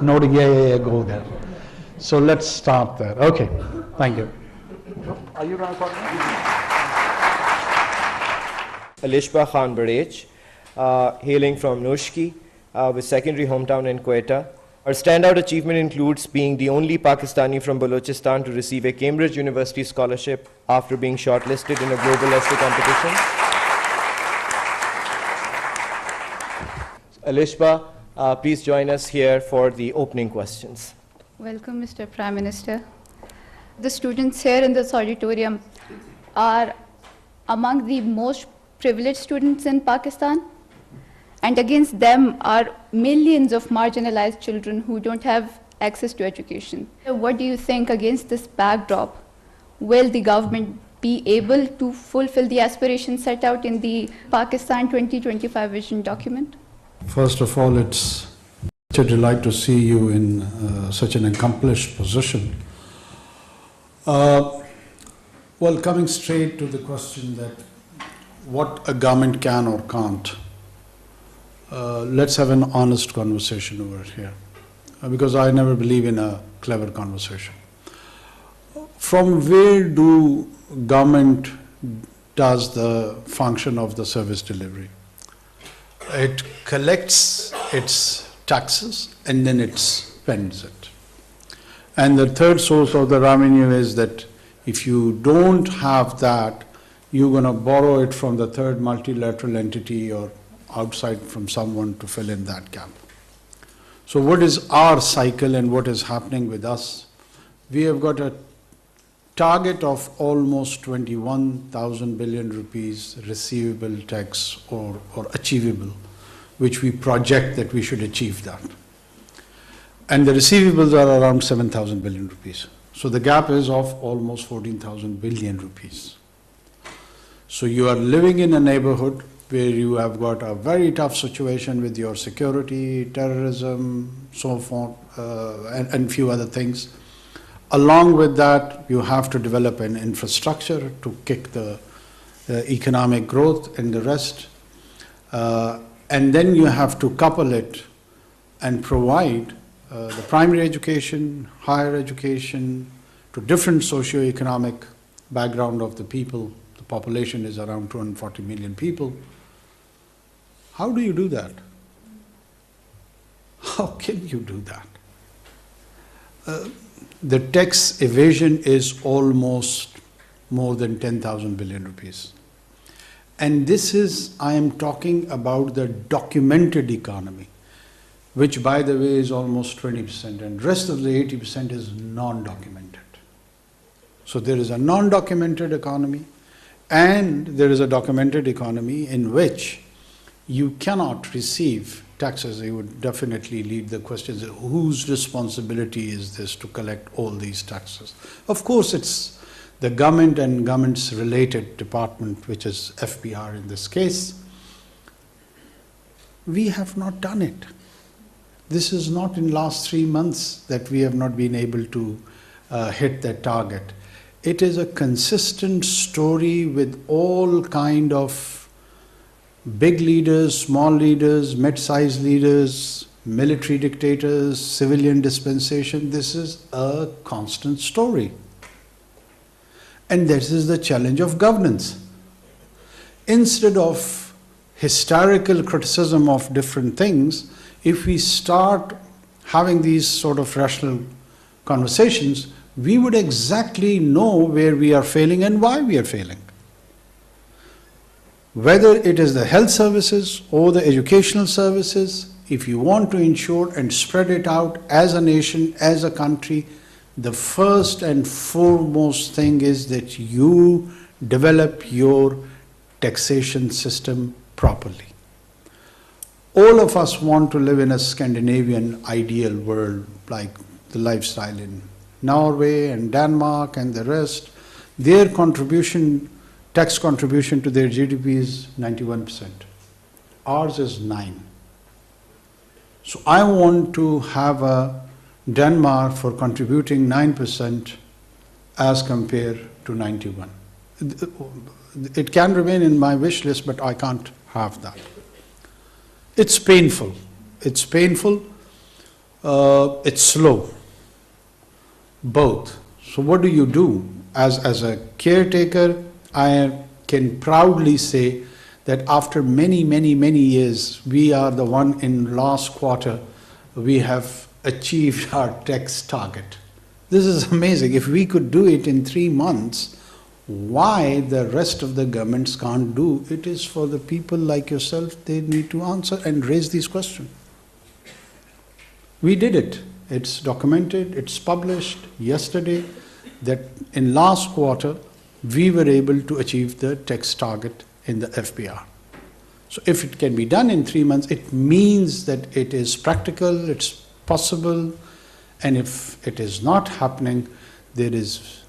noting, yeah, go there. So let's start there. Okay, thank you. Are you going to talk? Alishba Khan Barech, hailing from Nushki, with secondary hometown in Quetta. Our standout achievement includes being the only Pakistani from Balochistan to receive a Cambridge University scholarship after being shortlisted in a global essay competition. Alishba, please join us here for the opening questions. Welcome, Mr. Prime Minister. The students here in this auditorium are among the most privileged students in Pakistan, and against them are millions of marginalized children who don't have access to education. What do you think, against this backdrop, will the government be able to fulfill the aspirations set out in the Pakistan 2025 vision document? First of all, it's such a delight to see you in such an accomplished position. Well, coming straight to the question that what a government can or can't, let's have an honest conversation over here, because I never believe in a clever conversation. From where do government does the function of the service delivery? It collects its taxes and then it spends it. And the third source of the revenue is that if you don't have that, you're going to borrow it from the third multilateral entity or outside from someone to fill in that gap. So what is our cycle and what is happening with us? We have got a target of almost 21,000 billion rupees receivable tax or achievable, which we project that we should achieve that. And the receivables are around 7,000 billion rupees. So the gap is of almost 14,000 billion rupees. So you are living in a neighborhood where you have got a very tough situation with your security, terrorism, so forth, and few other things. Along with that, you have to develop an infrastructure to kick the economic growth and the rest. And then you have to couple it and provide the primary education, higher education to different socio-economic background of the people. The population is around 240 million people. How do you do that? How can you do that? The tax evasion is almost more than 10,000 billion rupees. And this is, I am talking about the documented economy, which by the way is almost 20%, and rest of the 80% is non-documented. So there is a non-documented economy and there is a documented economy in which you cannot receive taxes. You would definitely lead the questions, whose responsibility is this to collect all these taxes? Of course, it's the government and government's related department, which is FBR in this case. We have not done it. This is not in last 3 months that we have not been able to hit that target. It is a consistent story with all kind of big leaders, small leaders, mid-sized leaders, military dictators, civilian dispensation. This is a constant story. And this is the challenge of governance. Instead of hysterical criticism of different things, if we start having these sort of rational conversations, we would exactly know where we are failing and why we are failing. Whether it is the health services or the educational services, if you want to ensure and spread it out as a nation, as a country, the first and foremost thing is that you develop your taxation system properly. All of us want to live in a Scandinavian ideal world, like the lifestyle in Norway and Denmark and the rest. Their contribution, tax contribution to their GDP is 91%. Ours is 9%. So I want to have a Denmark for contributing 9% as compared to 91%. It can remain in my wish list, but I can't have that. It's painful. It's painful. It's slow, both. So what do you do? As a caretaker, I can proudly say that after many years, we are the one in last quarter, we have achieved our tax target. This is amazing. If we could do it in 3 months, why the rest of the governments can't do? It is for the people like yourself, they need to answer and raise these questions. We did it. It's documented, it's published yesterday that in last quarter, we were able to achieve the tax target in the FBR. So if it can be done in 3 months, it means that it is practical, it's possible, and if it is not happening, there is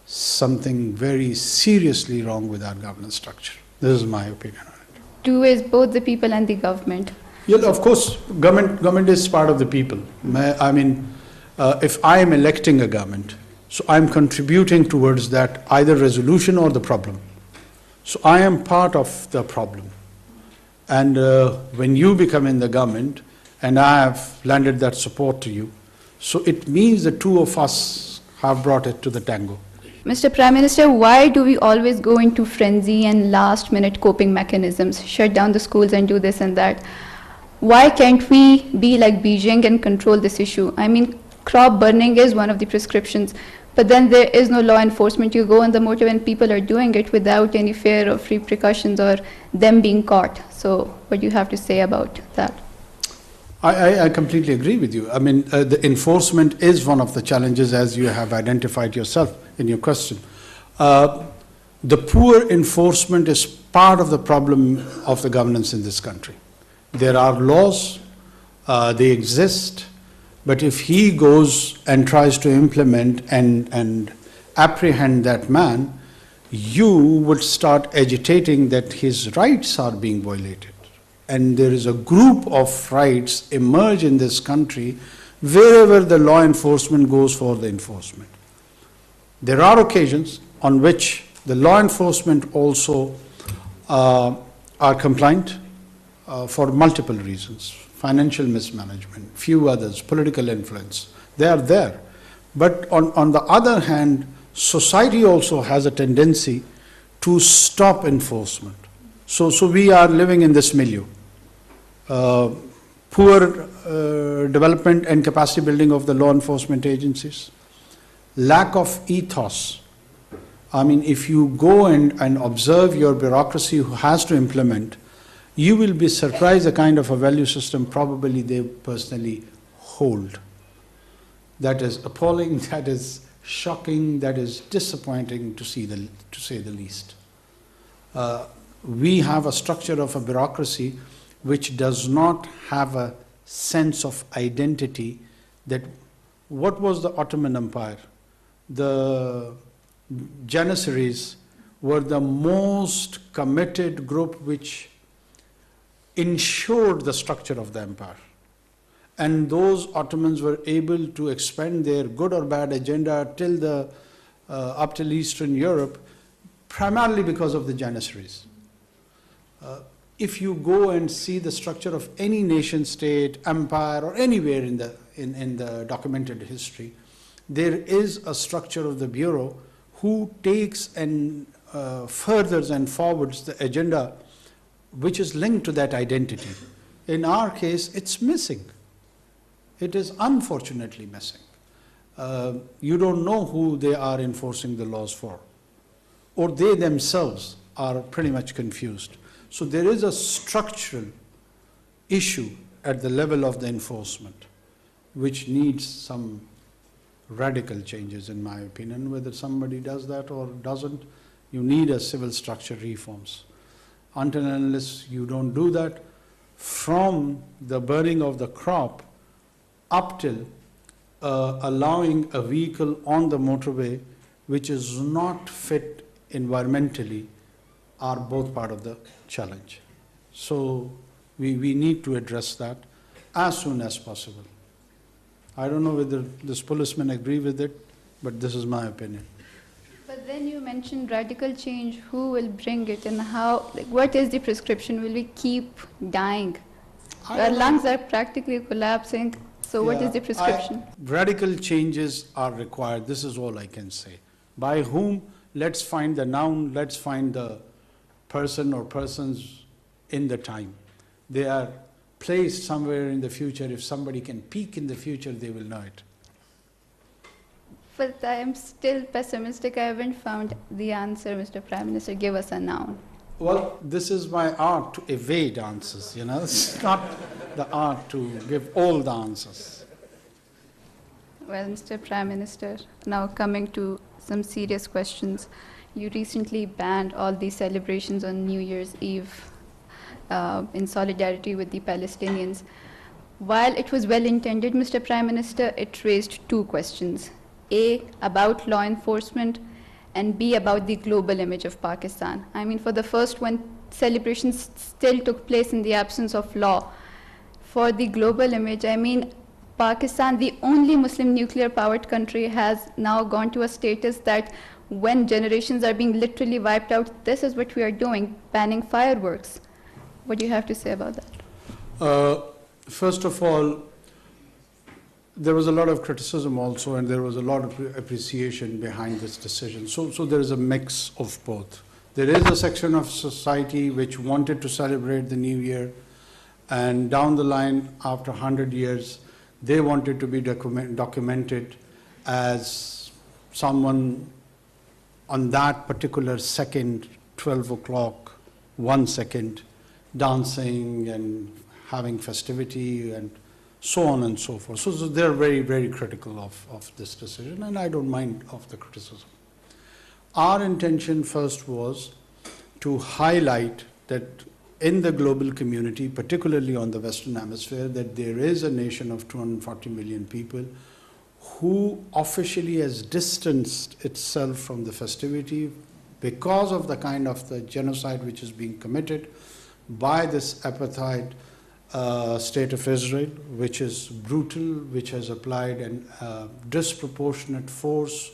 something very seriously wrong with our governance structure. This is my opinion on it. Two is both the people and the government. Yeah, of course, government is part of the people. I mean, if I am electing a government, so I'm contributing towards that either resolution or the problem. So I am part of the problem. And when you become in the government, and I have lended that support to you, so it means the two of us have brought it to the tango. Mr. Prime Minister, why do we always go into frenzy and last-minute coping mechanisms, shut down the schools and do this and that? Why can't we be like Beijing and control this issue? I mean, crop burning is one of the prescriptions, but then there is no law enforcement. You go on the motorway and people are doing it without any fear of repercussions or them being caught. So what do you have to say about that? I completely agree with you. I mean, the enforcement is one of the challenges, as you have identified yourself in your question. The poor enforcement is part of the problem of the governance in this country. There are laws, they exist, but if he goes and tries to implement and apprehend that man, you would start agitating that his rights are being violated. And there is a group of rights emerge in this country wherever the law enforcement goes for the enforcement. There are occasions on which the law enforcement also are compliant for multiple reasons. Financial mismanagement, few others, political influence, they are there. But on the other hand, society also has a tendency to stop enforcement. So we are living in this milieu. Poor development and capacity building of the law enforcement agencies. Lack of ethos. I mean, if you go and observe your bureaucracy who has to implement, you will be surprised the kind of a value system probably they personally hold. That is appalling, that is shocking, that is disappointing to say the least. We have a structure of a bureaucracy which does not have a sense of identity. That what was the Ottoman Empire? The Janissaries were the most committed group which ensured the structure of the empire. And those Ottomans were able to expand their good or bad agenda till up till Eastern Europe, primarily because of the Janissaries. If you go and see the structure of any nation state, empire, or anywhere in the documented history, there is a structure of the bureau who takes and furthers and forwards the agenda which is linked to that identity. In our case, it's missing. It is unfortunately missing. You don't know who they are enforcing the laws for, or they themselves are pretty much confused. So there is a structural issue at the level of the enforcement which needs some radical changes, in my opinion. Whether somebody does that or doesn't, you need a civil structure reforms. Until and unless you don't do that, from the burning of the crop up till allowing a vehicle on the motorway which is not fit environmentally, are both part of the challenge. So we need to address that as soon as possible. I don't know whether this policemen agree with it, but this is my opinion. But then you mentioned radical change. Who will bring it and how? Like, what is the prescription? Will we keep dying? Our lungs are practically collapsing. So what is the prescription? Radical changes are required. This is all I can say. By whom? Let's find the noun, let's find the person or persons in the time. They are placed somewhere in the future. If somebody can peek in the future, they will know it. But I am still pessimistic. I haven't found the answer, Mr. Prime Minister. Give us a noun. Well, this is my art, to evade answers, you know. It's not the art to give all the answers. Well, Mr. Prime Minister, now coming to some serious questions. You recently banned all these celebrations on New Year's Eve in solidarity with the Palestinians. While it was well intended, Mr. Prime Minister, it raised two questions. A, about law enforcement, and B, about the global image of Pakistan. I mean, for the first one, celebrations still took place in the absence of law. For the global image, I mean, Pakistan, the only Muslim nuclear-powered country, has now gone to a status that when generations are being literally wiped out, this is what we are doing, banning fireworks. What do you have to say about that? First of all, there was a lot of criticism also, and there was a lot of appreciation behind this decision. So there is a mix of both. There is a section of society which wanted to celebrate the New Year, and down the line, after 100 years, they wanted to be documented as someone on that particular second, 12 o'clock, 1 second, dancing and having festivity and so on and so forth. So they're very, very critical of this decision, and I don't mind of the criticism. Our intention first was to highlight that in the global community, particularly on the Western Hemisphere, that there is a nation of 240 million people who officially has distanced itself from the festivity because of the kind of the genocide which is being committed by this apartheid state of Israel, which is brutal, which has applied a disproportionate force,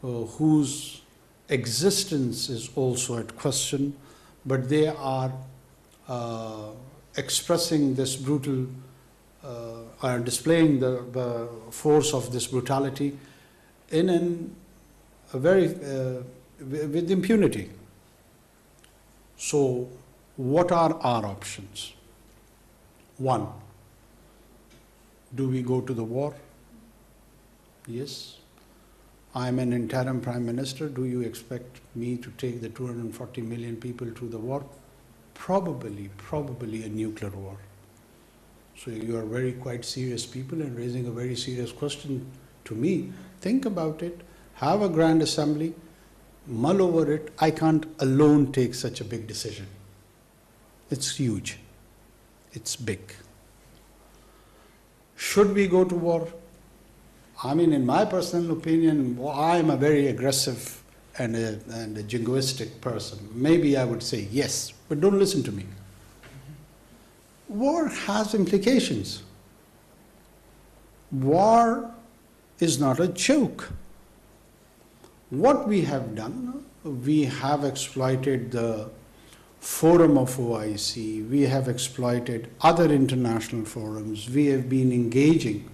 whose existence is also at question, but they are expressing this brutal, are displaying the force of this brutality in a very, with impunity. So what are our options? One, do we go to the war? Yes. I'm an interim prime minister. Do you expect me to take the 240 million people to the war? Probably a nuclear war. So you are very quite serious people and raising a very serious question to me. Think about it, have a grand assembly, mull over it. I can't alone take such a big decision. It's huge. It's big. Should we go to war? I mean, in my personal opinion, I am a very aggressive and a jingoistic person. Maybe I would say yes, but don't listen to me. War has implications. War is not a joke. What we have done, we have exploited the forum of OIC, we have exploited other international forums, we have been engaging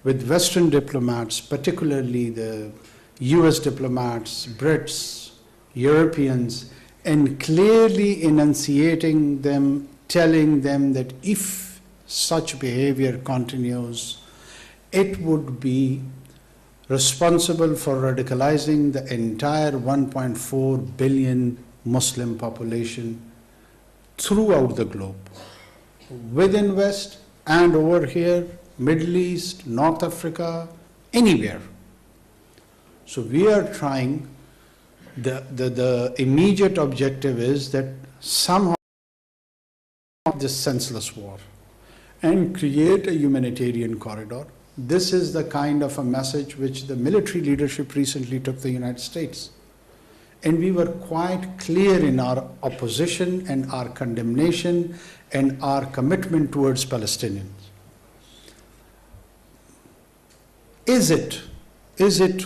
with Western diplomats, particularly the US diplomats, Brits, Europeans, and clearly enunciating them, telling them that if such behavior continues, it would be responsible for radicalizing the entire 1.4 billion Muslim population throughout the globe, within West and over here, Middle East, North Africa, anywhere. So we are trying, the immediate objective is that somehow this senseless war and create a humanitarian corridor. This is the kind of a message which the military leadership recently took to the United States. And we were quite clear in our opposition and our condemnation and our commitment towards Palestinians. Is it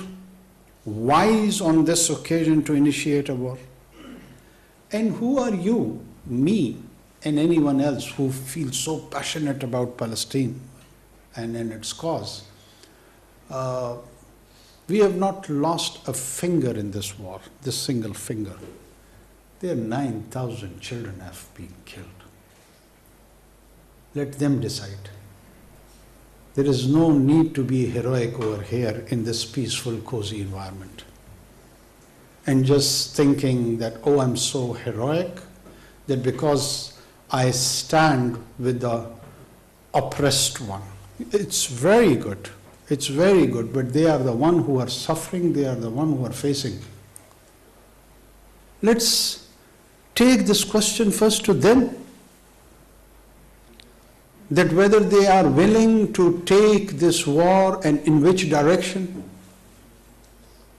wise on this occasion to initiate a war? And who are you, me, and anyone else who feels so passionate about Palestine and in its cause. We have not lost a finger in this war, this single finger. There 9,000 children have been killed. Let them decide. There is no need to be heroic over here in this peaceful, cozy environment. And just thinking that, oh, I'm so heroic, that because I stand with the oppressed one. It's very good. It's very good, but they are the one who are suffering, they are the one who are facing. Let's take this question first to them, that whether they are willing to take this war and in which direction.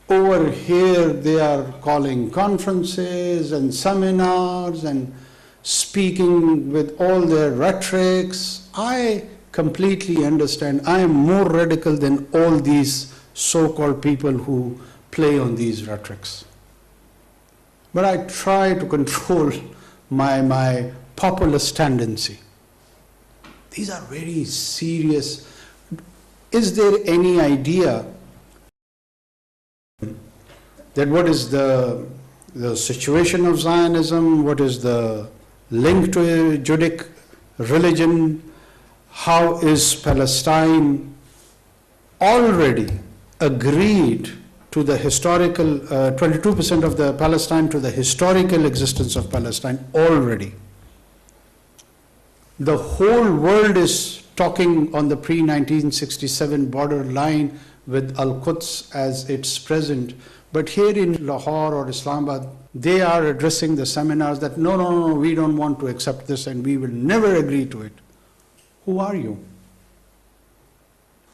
Over here they are calling conferences and seminars and speaking with all their rhetorics. I completely understand. I am more radical than all these so-called people who play on these rhetorics. But I try to control my populist tendency. These are very serious. Is there any idea that what is the situation of Zionism, what is the link to a Judaic religion, how is Palestine already agreed to the historical, 22% of the Palestine to the historical existence of Palestine already. The whole world is talking on the pre-1967 border line with Al-Quds as its present. But here in Lahore or Islamabad, they are addressing the seminars that no, we don't want to accept this and we will never agree to it. Who are you?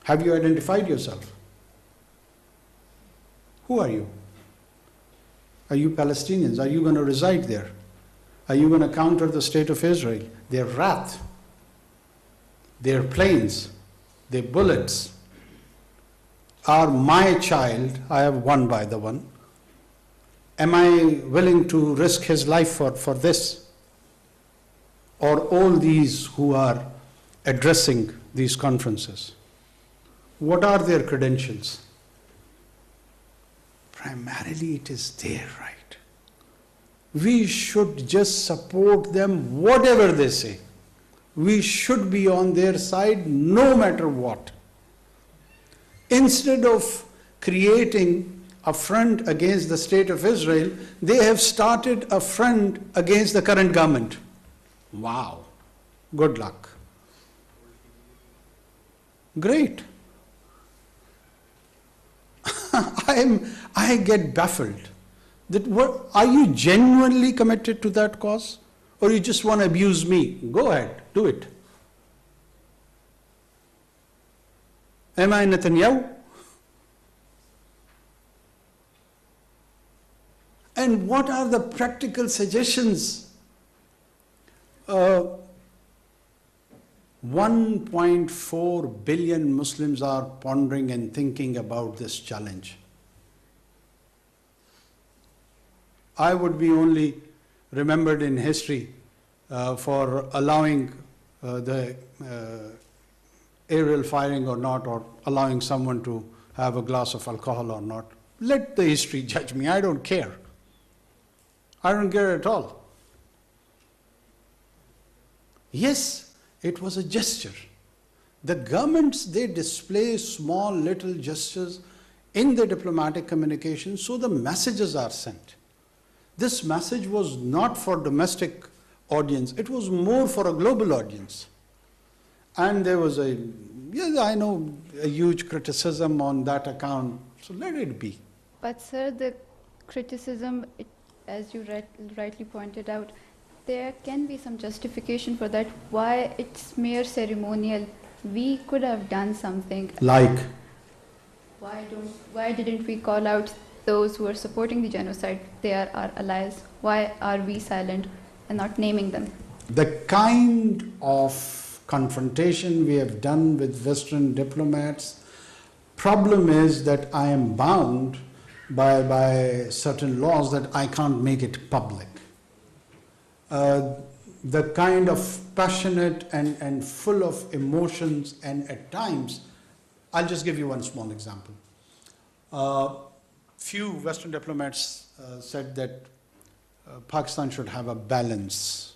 Have you identified yourself? Who are you? Are you Palestinians? Are you going to reside there? Are you going to counter the state of Israel? Their wrath, their planes, their bullets are my child. I have one by the one. Am I willing to risk his life for this? Or all these who are addressing these conferences? What are their credentials? Primarily it is their right. We should just support them whatever they say. We should be on their side no matter what. Instead of creating a front against the state of Israel, they have started a front against the current government. Wow, good luck. Great. I get baffled. Are you genuinely committed to that cause? Or you just want to abuse me? Go ahead, do it. Am I Netanyahu? And what are the practical suggestions? 1.4 billion Muslims are pondering and thinking about this challenge. I would be only remembered in history for allowing the aerial firing or not, or allowing someone to have a glass of alcohol or not. Let the history judge me. I don't care. I don't care at all. Yes, it was a gesture. The governments, they display small little gestures in the diplomatic communication, so the messages are sent. This message was not for domestic audience, it was more for a global audience. And there was a huge criticism on that account, so let it be. But sir, the criticism, as you rightly pointed out, there can be some justification for that. Why it's mere ceremonial? We could have done something. Like? Why didn't we call out those who are supporting the genocide? They are our allies. Why are we silent and not naming them? The kind of confrontation we have done with Western diplomats, problem is that I am bound by certain laws that I can't make it public. the kind of passionate and full of emotions, and at times, I'll just give you one small example. Few Western diplomats said that Pakistan should have a balanced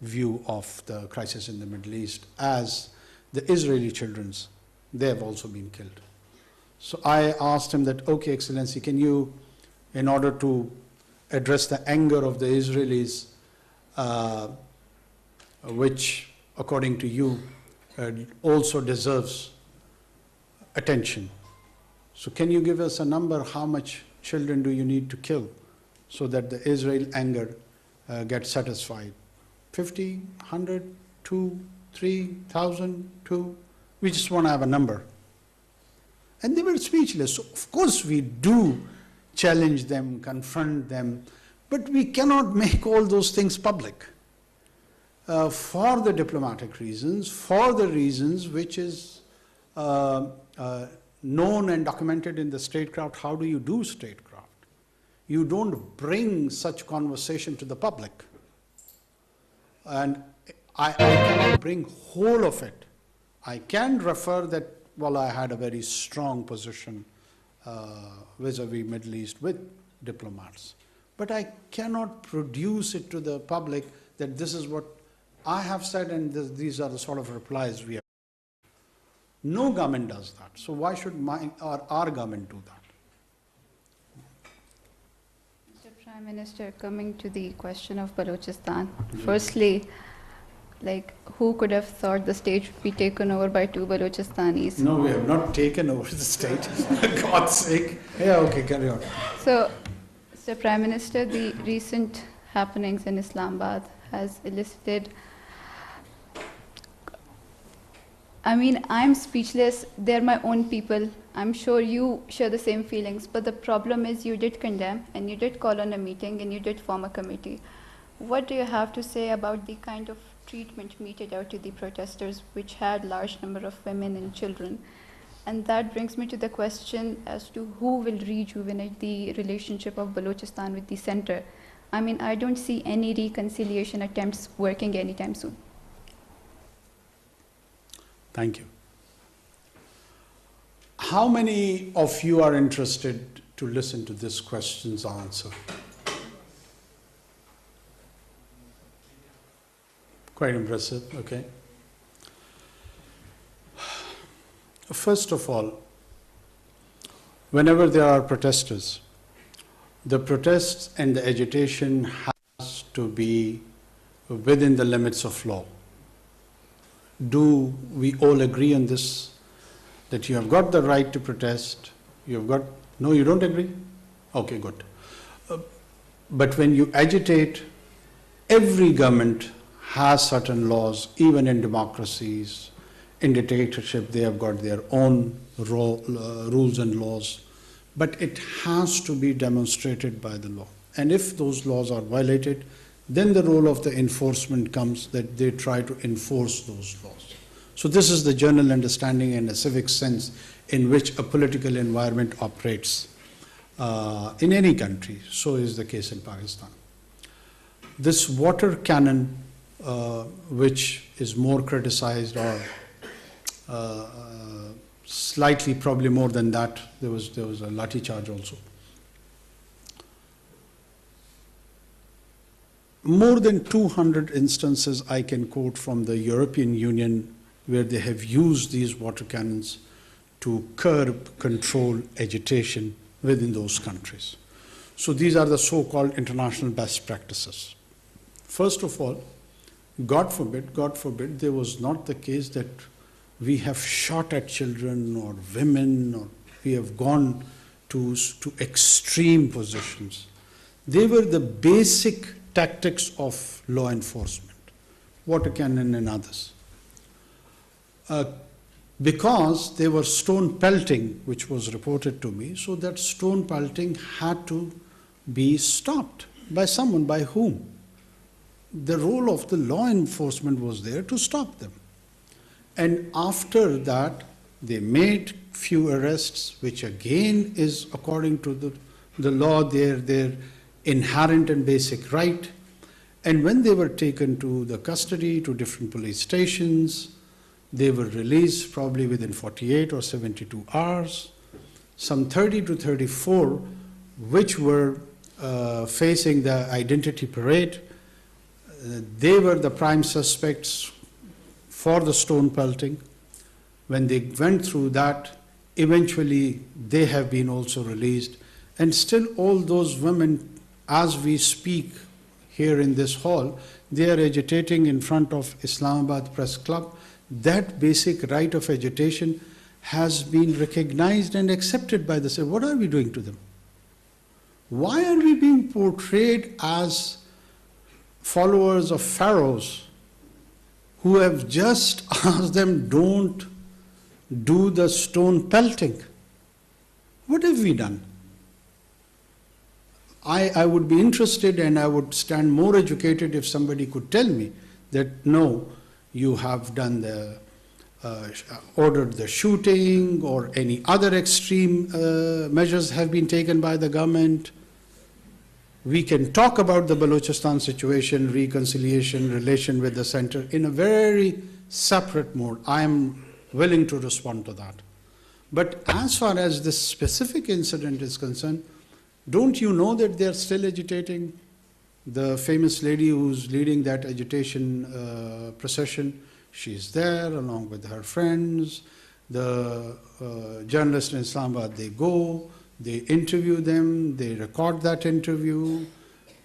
view of the crisis in the Middle East, as the Israeli children's, they have also been killed. So I asked him that, okay, Excellency, can you, in order to address the anger of the Israelis, which according to you also deserves attention. So can you give us a number, how much children do you need to kill so that the Israel anger gets satisfied? 50, 100, 2, 3,000, 2? We just want to have a number. And they were speechless. So of course we do challenge them, confront them, but we cannot make all those things public. For the diplomatic reasons, for the reasons which is known and documented in the statecraft. How do you do statecraft? You don't bring such conversation to the public. And I cannot bring whole of it. I can refer that, well, I had a very strong position vis-a-vis Middle East with diplomats. But I cannot produce it to the public that this is what I have said and these are the sort of replies we have. No government does that. So why should our government do that? Mr. Prime Minister, coming to the question of Balochistan, firstly, like, who could have thought the state would be taken over by two Balochistanis? No, we have not taken over the state, for God's sake. Yeah, okay, carry on. So, Mr. Prime Minister, the recent happenings in Islamabad has elicited, I mean, I'm speechless. They're my own people. I'm sure you share the same feelings. But the problem is you did condemn and you did call on a meeting and you did form a committee. What do you have to say about the kind of treatment meted out to the protesters, which had large number of women and children? And that brings me to the question as to who will rejuvenate the relationship of Balochistan with the center. I mean, I don't see any reconciliation attempts working anytime soon. Thank you. How many of you are interested to listen to this question's answer? Quite impressive, okay. First of all, whenever there are protesters, the protests and the agitation has to be within the limits of law. Do we all agree on this? That you have got the right to protest, you have got, no, you don't agree? Okay, good. But when you agitate, every government has certain laws, even in democracies. In dictatorship, they have got their own rules and laws. But it has to be demonstrated by the law. And if those laws are violated, then the role of the enforcement comes, that they try to enforce those laws. So this is the general understanding and a civic sense in which a political environment operates in any country. So is the case in Pakistan. This water cannon, which is more criticized, or slightly probably more than that, there was a lathi charge also. More than 200 instances I can quote from the European Union where they have used these water cannons to curb, control agitation within those countries. So these are the so-called international best practices. First of all, God forbid, there was not the case that we have shot at children or women, or we have gone to extreme positions. They were the basic tactics of law enforcement, water cannon and others. Because they were stone pelting, which was reported to me, so that stone pelting had to be stopped by someone. By whom? The role of the law enforcement was there to stop them. And after that, they made few arrests, which again is according to the law, their inherent and basic right. And when they were taken to the custody, to different police stations, they were released probably within 48 or 72 hours. Some 30 to 34, which were facing the identity parade, they were the prime suspects for the stone pelting. When they went through that, eventually they have been also released. And still all those women, as we speak here in this hall, they are agitating in front of Islamabad Press Club. That basic right of agitation has been recognized and accepted by the state. What are we doing to them? Why are we being portrayed as followers of pharaohs who have just asked them, don't do the stone pelting? What have we done? I would be interested and I would stand more educated if somebody could tell me that no, you have done the, ordered the shooting or any other extreme measures have been taken by the government. We can talk about the Balochistan situation, reconciliation, relation with the center in a very separate mode. I am willing to respond to that. But as far as this specific incident is concerned, don't you know that they are still agitating? The famous lady who's leading that agitation procession, she's there along with her friends. The journalists in Islamabad, they go, they interview them, they record that interview.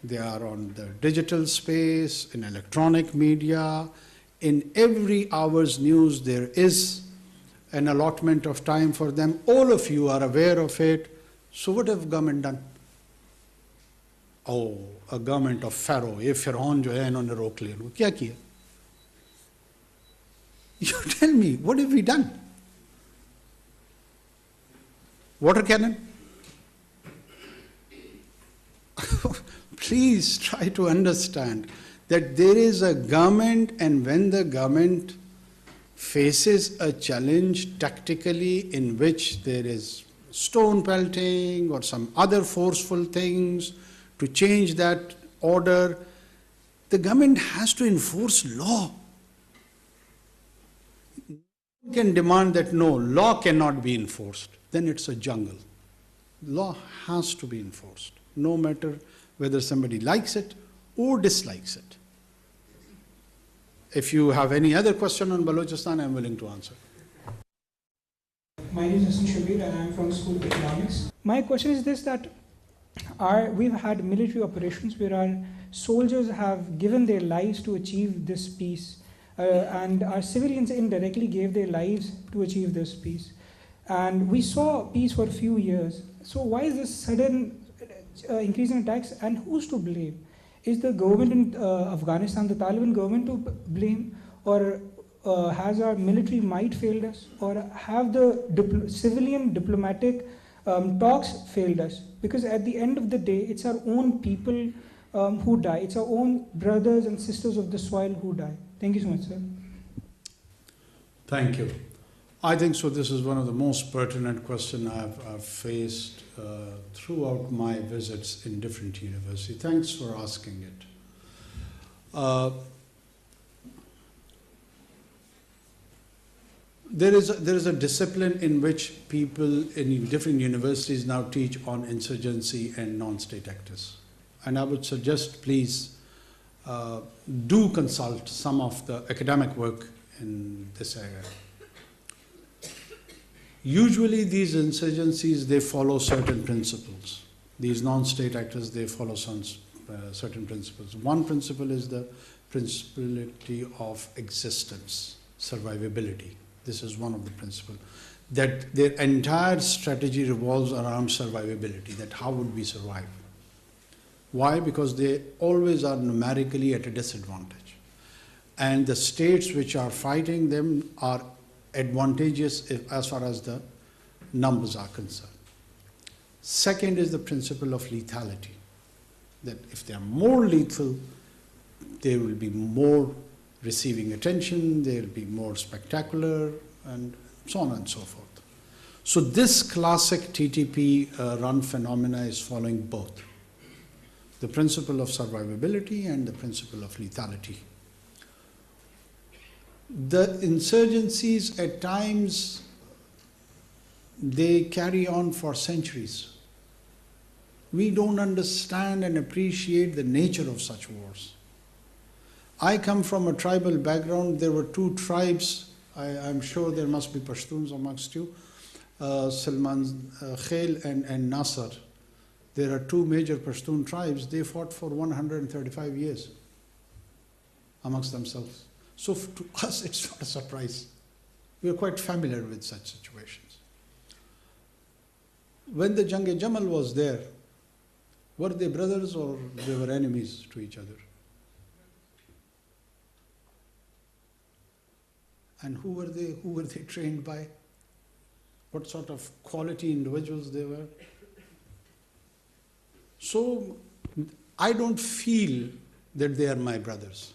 They are on the digital space, in electronic media. In every hour's news, there is an allotment of time for them. All of you are aware of it. So what have government done? Oh, a government of Pharaoh. ये फिरौन जो है इन्होंने रोक लिया उनको क्या किया? You tell me, what have we done? Water cannon? Please try to understand that there is a government, and when the government faces a challenge tactically in which there is stone pelting or some other forceful things to change that order, the government has to enforce law. You can demand that no, law cannot be enforced. Then it's a jungle. Law has to be enforced, no matter whether somebody likes it or dislikes it. If you have any other question on Balochistan, I'm willing to answer. My name is Shabir and I'm from the School of Economics. My question is this, that we've had military operations where our soldiers have given their lives to achieve this peace, and our civilians indirectly gave their lives to achieve this peace. And we saw peace for a few years. So why is this sudden increase in attacks, and who's to blame? Is the government in Afghanistan, the Taliban government, to blame, or has our military might failed us, or have the civilian diplomatic talks failed us? Because at the end of the day, it's our own people who die. It's our own brothers and sisters of the soil who die. Thank you so much, sir. Thank you. I think so. This is one of the most pertinent questions I've faced throughout my visits in different universities. Thanks for asking it. There is a discipline in which people in different universities now teach on insurgency and non-state actors. And I would suggest, please, do consult some of the academic work in this area. Usually these insurgencies, they follow certain principles. These non-state actors, they follow some certain principles. One principle is the principality of existence, survivability. This is one of the principles. That their entire strategy revolves around survivability, that how would we survive? Why? Because they always are numerically at a disadvantage. And the states which are fighting them are advantageous as far as the numbers are concerned. Second is the principle of lethality, that if they are more lethal, they will be more receiving attention, they will be more spectacular, and so on and so forth. So this classic TTP run phenomena is following both. the principle of survivability and the principle of lethality. The insurgencies at times, they carry on for centuries. We don't understand and appreciate the nature of such wars. I come from a tribal background. There were two tribes. I'm sure there must be Pashtuns amongst you, Salman Khail and Nasser. There are two major Pashtun tribes. They fought for 135 years amongst themselves. So to us, it's not a surprise. We are quite familiar with such situations. When the Jang-e-Jamal was there, were they brothers or they were enemies to each other? And who were they? Who were they trained by? What sort of quality individuals they were? So I don't feel that they are my brothers.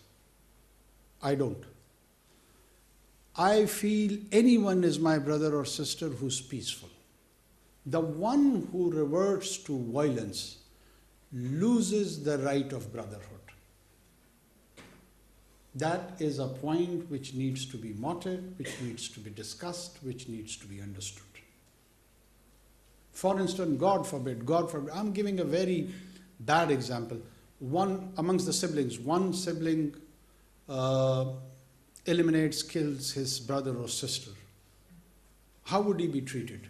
I don't. I feel anyone is my brother or sister who's peaceful. The one who reverts to violence loses the right of brotherhood. That is a point which needs to be noted, which needs to be discussed, which needs to be understood. For instance, God forbid, I'm giving a very bad example. One amongst the siblings, one sibling eliminates, kills his brother or sister. How would he be treated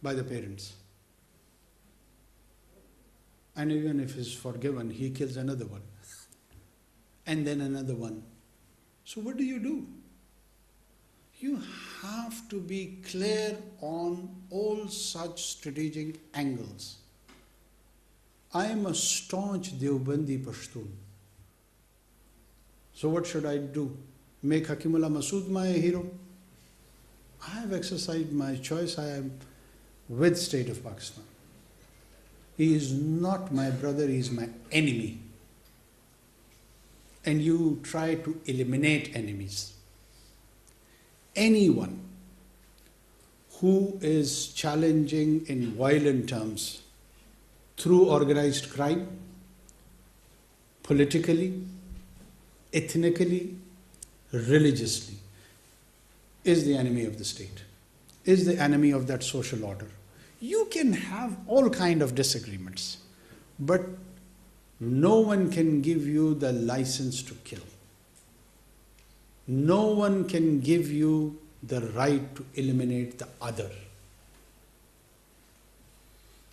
by the parents? And even if he's forgiven, he kills another one. And then another one. So what do? You have to be clear on all such strategic angles. I am a staunch Deobandi Pashtun. So what should I do? Make Hakimullah Masood my hero? I have exercised my choice. I am with State of Pakistan. He is not my brother, he is my enemy. And you try to eliminate enemies. Anyone who is challenging in violent terms through organized crime, politically, ethnically, religiously, is the enemy of the state, is the enemy of that social order. You can have all kinds of disagreements, but no one can give you the license to kill. No one can give you the right to eliminate the other.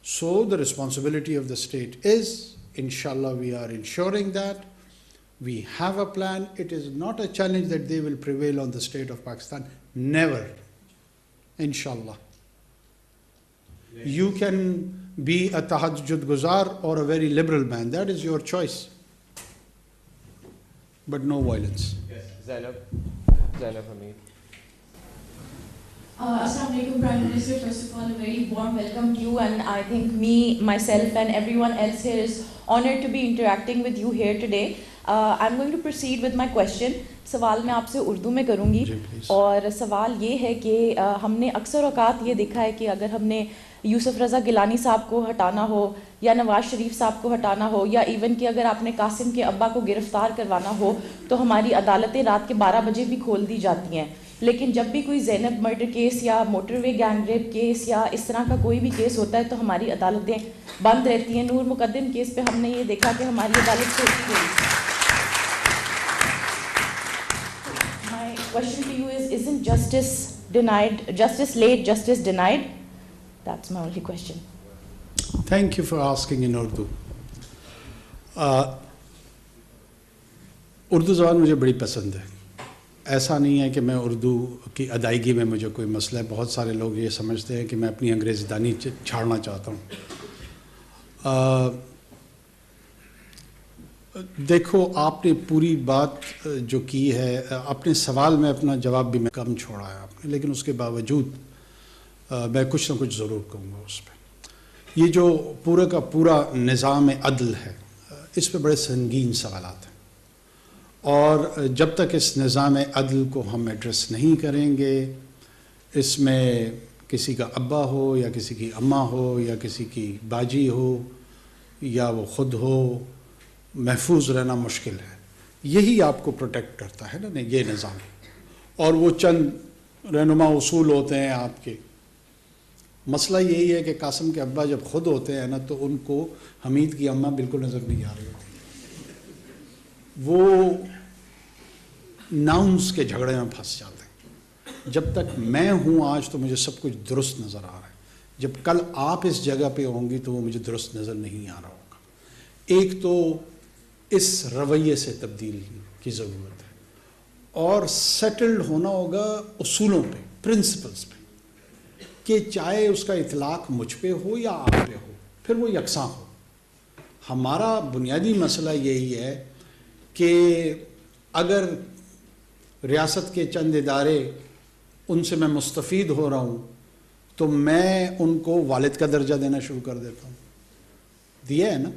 So the responsibility of the state is, inshallah, we are ensuring that we have a plan. It is not a challenge that they will prevail on the state of Pakistan. Never. Inshallah. You can be a tahajjud guzar or a very liberal man. That is your choice. But no violence. Yes. Zainab Hamid. Assalamu alaikum, Prime Minister. First of all, a very warm welcome to you, and I think myself and everyone else here is honored to be interacting with you here today. I'm going to proceed with my question. सवाल मैं आपसे उर्दू में करूँगी और सवाल ये है कि हमने अक्सर औकात ये देखा है कि अगर हमने यूसुफ रज़ा गिलानी साहब को हटाना हो या नवाज़ शरीफ साहब को हटाना हो या इवन कि अगर आपने कासिम के अब्बा को गिरफ़्तार करवाना हो तो हमारी अदालतें रात के 12 बजे भी खोल दी जाती हैं, लेकिन जब भी कोई ज़ैनब मर्डर केस या मोटरवे गैंग रेप केस या इस तरह का कोई भी केस होता है तो हमारी अदालतें बंद रहती हैं। नूर मुकद्दम केस पे हमने ये देखा कि हमारी अदालत खोली गई। My question to you is, isn't justice denied, justice late, justice denied? That's my only question. Thank you for asking in Urdu. Urdu ज़बान मुझे बड़ी पसंद है। ऐसा नहीं है कि मैं उर्दू की अदायगी में मुझे कोई मसला है। बहुत सारे लोग ये समझते हैं कि मैं अपनी अंग्रेज़ी दानी छाड़ना चाहता हूँ। देखो, आपने पूरी बात जो की है, अपने सवाल में अपना जवाब भी मैं कम छोड़ा है आपने, लेकिन उसके बावजूद मैं कुछ ना कुछ ज़रूर कहूँगा उस पर। ये जो पूरा का पूरा निज़ाम अदल है, इस पर बड़े संगीन सवालात हैं और जब तक इस निज़ाम अदल को हम एड्रेस नहीं करेंगे, इसमें किसी का अब्बा हो या किसी की अम्मा हो या किसी की बाजी हो یا وہ خود ہو، محفوظ رہنا مشکل ہے. یہی آپ کو پروٹیکٹ کرتا ہے نا یہ نظام. اور وہ چند رہنما اصول ہوتے ہیں آپ کے. مسئلہ یہی ہے کہ قاسم کے ابا جب خود ہوتے ہیں نا تو ان کو حمید کی اماں بالکل نظر نہیں آ رہی ہوتی. وہ ناؤنس کے جھگڑے میں پھنس جاتے ہیں. جب تک میں ہوں آج تو مجھے سب کچھ درست نظر آ رہا ہے. جب کل آپ اس جگہ پہ ہوں گی تو وہ مجھے درست نظر نہیں آ رہا ہوگا. ایک تو اس رویے سے تبدیل کی ضرورت ہے اور سیٹلڈ ہونا ہوگا اصولوں پہ، پرنسپلز پہ، کہ چاہے اس کا اطلاق مجھ پہ ہو یا آپ پہ ہو پھر وہ یکساں ہو. ہمارا بنیادی مسئلہ یہی ہے کہ اگر ریاست کے چند ادارے ان سے میں مستفید ہو رہا ہوں تو میں ان کو والد کا درجہ دینا شروع کر دیتا ہوں. دیا ہے نا.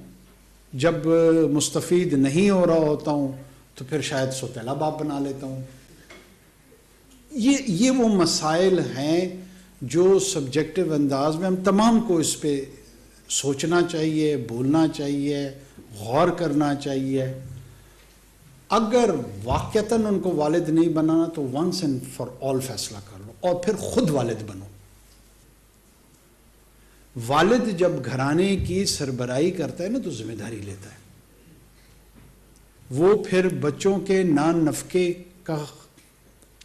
جب مستفید نہیں ہو رہا ہوتا ہوں تو پھر شاید سوتیلا باپ بنا لیتا ہوں. یہ وہ مسائل ہیں جو سبجیکٹو انداز میں ہم تمام کو اس پہ سوچنا چاہیے، بولنا چاہیے، غور کرنا چاہیے. اگر واقعتاً ان کو والد نہیں بنانا تو ونس اینڈ فار آل فیصلہ کر لو اور پھر خود والد بنو. والد جب گھرانے کی سربراہی کرتا ہے نا تو ذمہ داری لیتا ہے. وہ پھر بچوں کے نان نفقے کا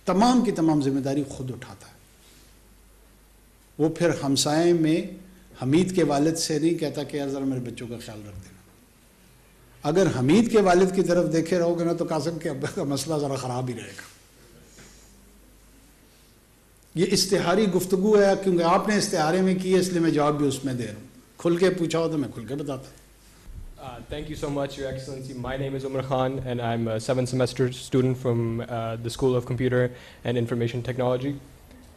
تمام کی تمام ذمہ داری خود اٹھاتا ہے. وہ پھر ہمسائے میں حمید کے والد سے نہیں کہتا کہ یار ذرا میرے بچوں کا خیال رکھ دینا. اگر حمید کے والد کی طرف دیکھے رہو گے نا تو قاسم کے ابا کا مسئلہ ذرا خراب ہی رہے گا. یہ اشتہاری گفتگو ہے کیونکہ آپ نے اشتہارے میں کی ہے اس لیے میں جواب بھی اس میں دے رہا ہوں. کھل کے پوچھا ہو تو میں کھل کے بتاتا. Thank you so much, Your Excellency. My name is Umar Khan and I'm a 7th semester student from the School of Computer and Information Technology.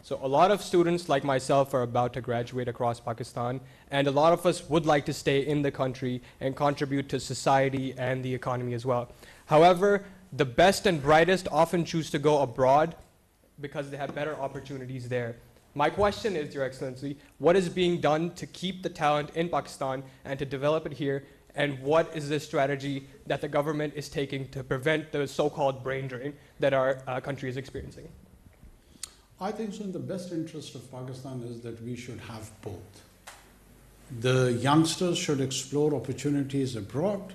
So a lot of students like myself are about to graduate across Pakistan, and a lot of us would like to stay in the country and contribute to society and the economy as well. However, the best and brightest often choose to go abroad because they have better opportunities there. My question is, Your Excellency, what is being done to keep the talent in Pakistan and to develop it here, and what is the strategy that the government is taking to prevent the so-called brain drain that our country is experiencing? I think so in the best interest of Pakistan is that we should have both. The youngsters should explore opportunities abroad,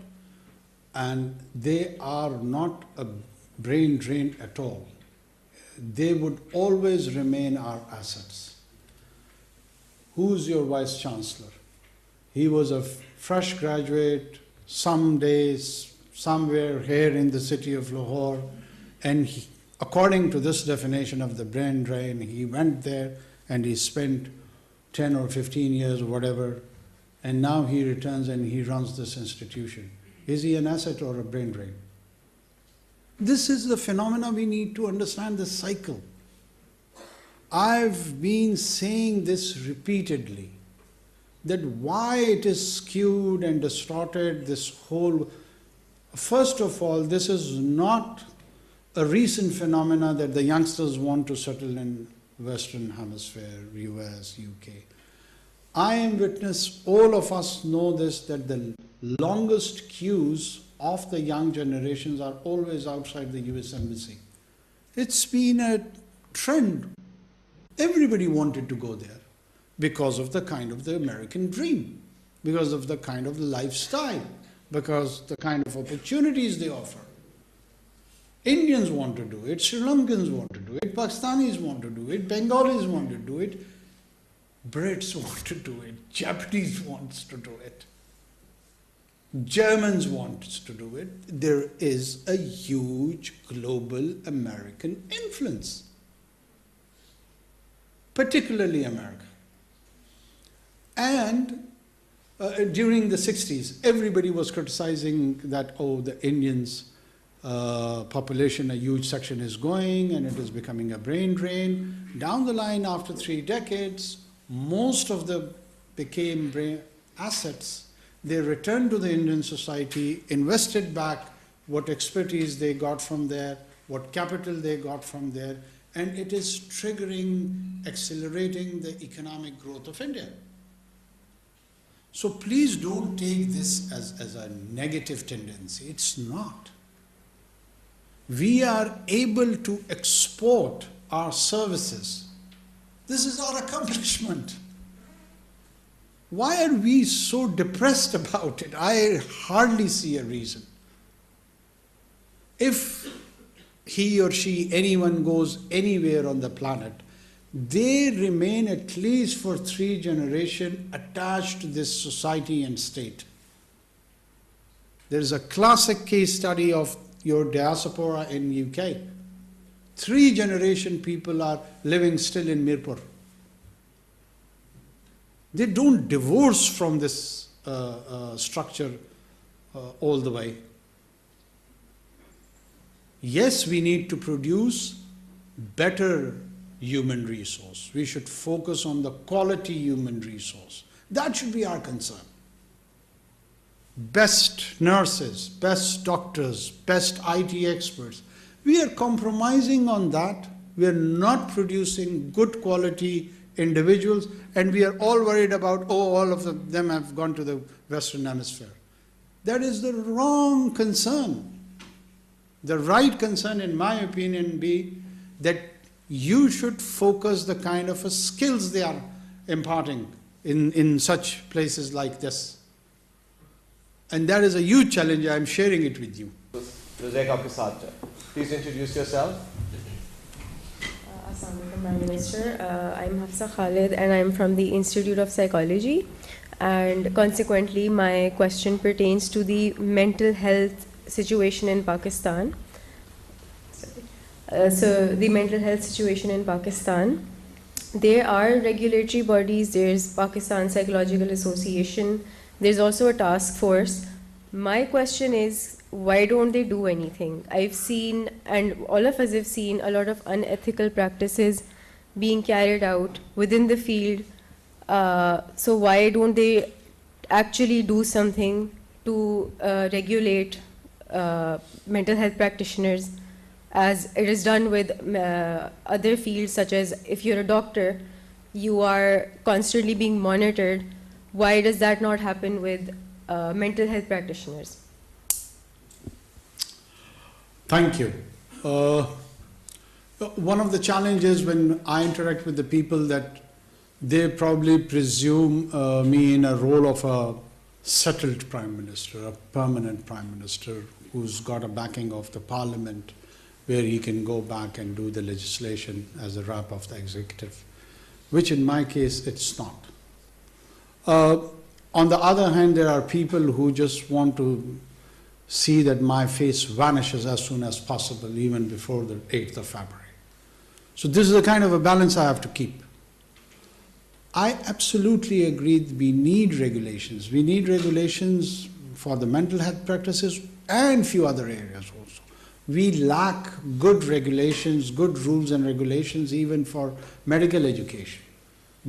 and they are not a brain drain at all. They would always remain our assets. Who's your Vice Chancellor? He was a fresh graduate, some days, somewhere here in the city of Lahore, and according to this definition of the brain drain, he went there and he spent 10 or 15 years or whatever, and now he returns and he runs this institution. Is he an asset or a brain drain? This is the phenomena we need to understand, this cycle. I've been saying this repeatedly, that why it is skewed and distorted, this whole... First of all, this is not a recent phenomena that the youngsters want to settle in Western Hemisphere, US, UK. I am witness, all of us know this, that the longest queues of the young generations are always outside the US Embassy. It's been a trend. Everybody wanted to go there because of the kind of the American dream, because of the kind of lifestyle, because the kind of opportunities they offer. Indians want to do it, Sri Lankans want to do it, Pakistanis want to do it, Bengalis want to do it, Brits want to do it, Japanese wants to do it, Germans want to do it. There is a huge global American influence, particularly America. And during the 60s, everybody was criticizing that, oh, the Indians' population, a huge section is going and it is becoming a brain drain. Down the line, after 3 decades, most of them became brain assets. They returned to the Indian society, invested back what expertise they got from there, what capital they got from there, and it is triggering, accelerating the economic growth of India. So please don't take this as a negative tendency. It's not. We are able to export our services. This is our accomplishment. Why are we so depressed about it? I hardly see a reason. If he or she, anyone goes anywhere on the planet, they remain at least for 3 generations attached to this society and state. There is a classic case study of your diaspora in UK. 3 generation people are living still in Mirpur. They don't divorce from this structure all the way. Yes, we need to produce better human resource. We should focus on the quality human resource. That should be our concern. Best nurses, best doctors, best IT experts. We are compromising on that. We are not producing good quality individuals, and we are all worried about, all of them have gone to the Western Hemisphere. That is the wrong concern. The right concern, in my opinion, be that you should focus the kind of skills they are imparting in such places like this. And that is a huge challenge. I am sharing it with you. Please introduce yourself. Assalamualaikum, Prime Minister. I'm Hafsa Khalid and I'm from the Institute of Psychology. And consequently, my question pertains to the mental health situation in Pakistan. So the mental health situation in Pakistan, there are regulatory bodies. There's Pakistan Psychological Association. There's also a task force. My question is, why don't they do anything? I've seen, and all of us have seen, a lot of unethical practices being carried out within the field. So why don't they actually do something to regulate mental health practitioners, as it is done with other fields, such as if you're a doctor, you are constantly being monitored. Why does that not happen with mental health practitioners? Thank you. One of the challenges when I interact with the people, that they probably presume me in a role of a settled prime minister, a permanent prime minister who's got a backing of the parliament, where he can go back and do the legislation as a wrap of the executive, which in my case it's not. On the other hand, there are people who just want to see that my face vanishes as soon as possible, even before the 8th of February. So this is the kind of a balance I have to keep. I absolutely agree that we need regulations. We need regulations for the mental health practices and few other areas also. We lack good regulations, good rules and regulations even for medical education,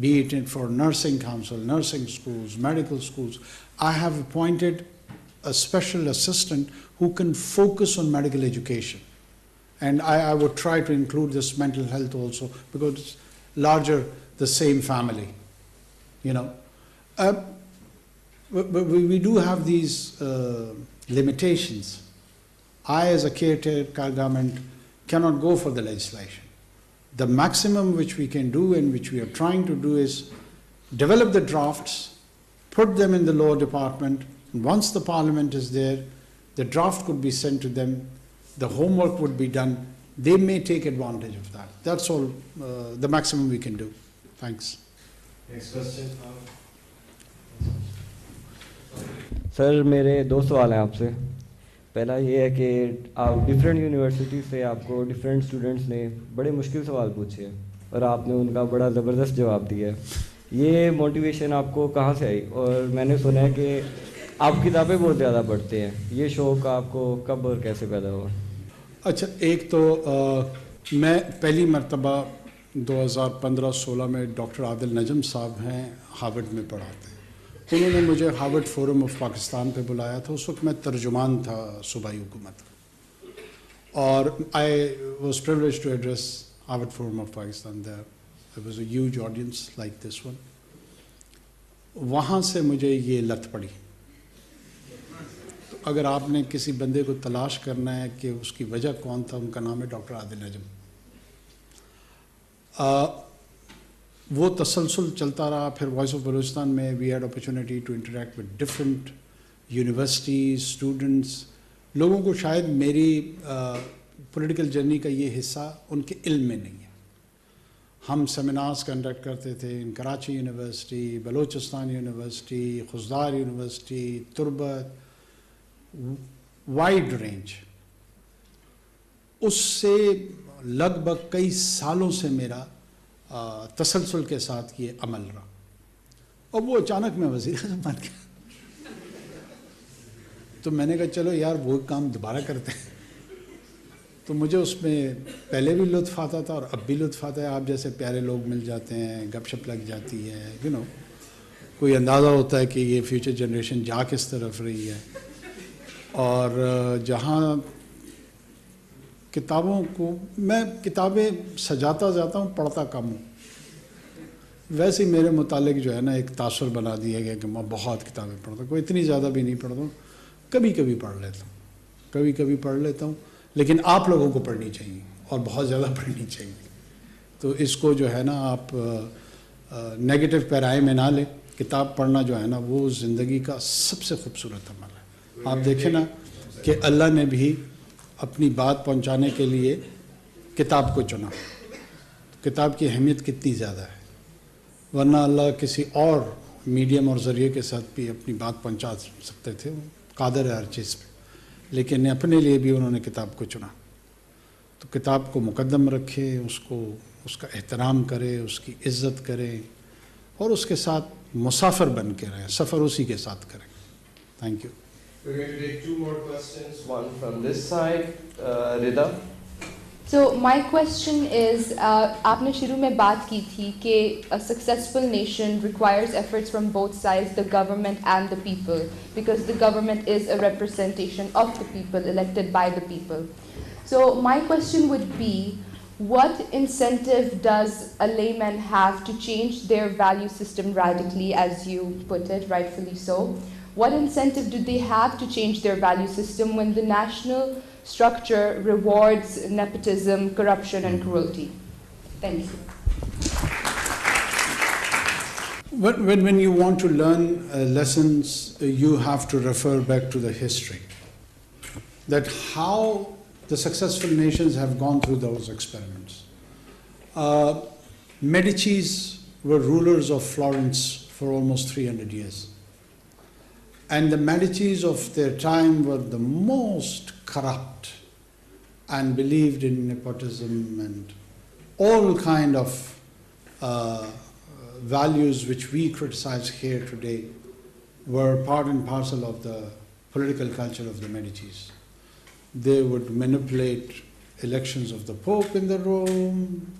be it for nursing council, nursing schools, medical schools. I have appointed a special assistant who can focus on medical education. And I would try to include this mental health also, because it's larger, the same family, you know. But we do have these limitations. I, as a caretaker government, cannot go for the legislation. The maximum which we can do and which we are trying to do is develop the drafts, put them in the law department, and once the parliament is there, the draft could be sent to them, the homework would be done, they may take advantage of that. That's all the maximum we can do. Thanks. Next question. Sir मेरे 2 सवाल हैं आपसे. पहला ये है कि आप different university से आपको डिफरेंट स्टूडेंट्स ने बड़े मुश्किल सवाल पूछे हैं और आपने उनका बड़ा ज़बरदस्त जवाब दिया है. ये मोटिवेशन आपको कहाँ से आई? और मैंने सुना है कि आप किताबें बहुत ज़्यादा पढ़ते हैं. ये शौक़ आपको कब और कैसे पैदा हुआ? अच्छा, एक तो मैं पहली मरतबा 2015-16 में डॉक्टर आदिल नजम साहब हैं, हार्वर्ड में पढ़ाते हैं. उन्होंने मुझे हार्वर्ड फोरम ऑफ पाकिस्तान पे बुलाया था. उस वक्त मैं तर्जुमान था सूबाई हुकूमत का, और I was privileged to address Harvard forum of Pakistan there. There was a huge audience like this one. وہاں سے مجھے یہ لت پڑی. تو اگر آپ نے کسی بندے کو تلاش کرنا ہے کہ اس کی وجہ کون تھا, ان کا نام ہے ڈاکٹر عادل نجم. وہ تسلسل چلتا رہا. پھر وائس آف بلوچستان میں we had opportunity to interact with different universities, students. لوگوں کو شاید میری پولیٹیکل جرنی کا یہ حصہ ان کے علم میں نہیں ہے. ہم سیمینارز کنڈکٹ کرتے تھے in Karachi university, Balochistan university, Khuzdar university, Turbat, wide range. اس سے لگ بھگ کئی سالوں سے میرا تسلسل کے ساتھ یہ عمل رہا. اور وہ اچانک میں وزیر اعظم بن گیا. تو میں نے کہا چلو یار وہ کام دوبارہ کرتے ہیں. تو مجھے اس میں پہلے بھی لطف آتا تھا اور اب بھی لطف آتا ہے. آپ جیسے پیارے لوگ مل جاتے ہیں, گپ شپ لگ جاتی ہے, کوئی اندازہ ہوتا ہے کہ یہ فیوچر جنریشن جا کس طرف رہی ہے. اور جہاں کتابوں کو میں کتابیں سجاتا جاتا ہوں, پڑھتا کم ہوں. ویسے ہی میرے متعلق جو ہے نا ایک تاثر بنا دیا گیا کہ میں بہت کتابیں پڑھتا ہوں. کوئی اتنی زیادہ بھی نہیں پڑھتا ہوں, کبھی کبھی پڑھ لیتا ہوں. لیکن آپ لوگوں کو پڑھنی چاہیے اور بہت زیادہ پڑھنی چاہیے. تو اس کو جو ہے نا آپ نیگیٹو پیرائے میں نہ لیں. کتاب پڑھنا جو ہے نا وہ زندگی کا سب سے خوبصورت عمل ہے. آپ دیکھیں نا کہ اللہ نے بھی اپنی بات پہنچانے کے لیے کتاب کو چنا. کتاب کی اہمیت کتنی زیادہ ہے, ورنہ اللہ کسی اور میڈیم اور ذریعے کے ساتھ بھی اپنی بات پہنچا سکتے تھے. قادر ہے ہر چیز پہ, لیکن اپنے لیے بھی انہوں نے کتاب کو چنا. تو کتاب کو مقدم رکھے, اس کا احترام کرے, اس کی عزت کرے اور اس کے ساتھ مسافر بن کے رہیں. سفر اسی کے ساتھ کریں. Thank you. We're going to take two more questions, one from this side. Rida. So my question is, aapne shuru mein baat ki thi कि a successful nation requires efforts from both sides, the government and the people, because the government is a representation of the people, elected by the people. So my question would be, what incentive does a layman have to change their value system radically, as you put it, rightfully so? What incentive do they have to change their value system when the national structure rewards nepotism, corruption and cruelty? Thank you. When you want to learn lessons, you have to refer back to the history. That how the successful nations have gone through those experiments. Medicis were rulers of Florence for almost 300 years. And the Medicis of their time were the most corrupt and believed in nepotism and all kind of values which we criticize here today were part and parcel of the political culture of the Medicis. They would manipulate elections of the Pope in the Rome,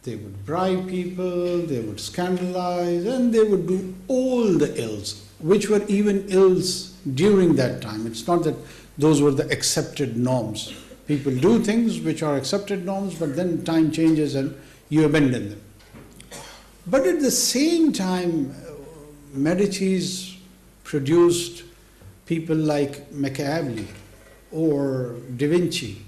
they would bribe people, they would scandalize, and they would do all the ills, which were even ills during that time. It's not that those were the accepted norms. People do things which are accepted norms, but then time changes and you abandon them. But at the same time, Medicis produced people like Machiavelli or Da Vinci.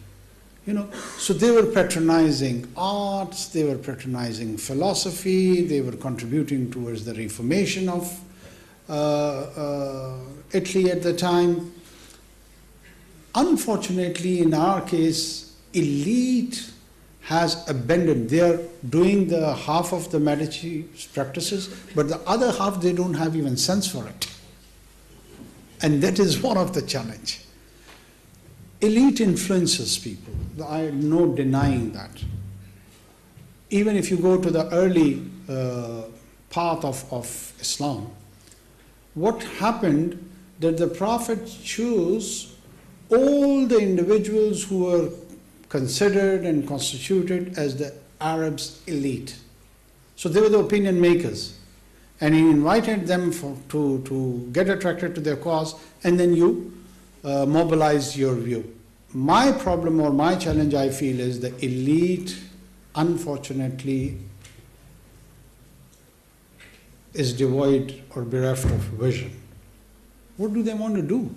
So they were patronizing arts, they were patronizing philosophy, they were contributing towards the reformation of Italy at the time. Unfortunately, in our case, elite has abandoned. They are doing the half of the Medici practices, but the other half they don't have even sense for it. And that is one of the challenge. Elite influences people. I have no denying that. Even if you go to the early path of Islam, what happened that the Prophet chose all the individuals who were considered and constituted as the Arabs' elite. So they were the opinion makers. And he invited them to get attracted to their cause, and then you mobilize your view. My problem or my challenge, I feel, is the elite, unfortunately, is devoid or bereft of vision, what do they want to do?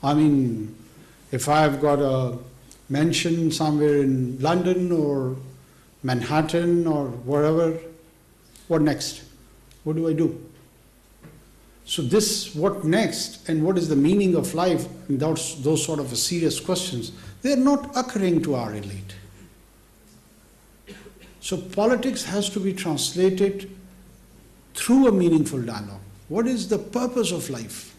I mean, if I've got a mansion somewhere in London or Manhattan or wherever, what next? What do I do? So this, what next, and what is the meaning of life, and those sort of serious questions, they're not occurring to our elite. So politics has to be translated through a meaningful dialogue. What is the purpose of life?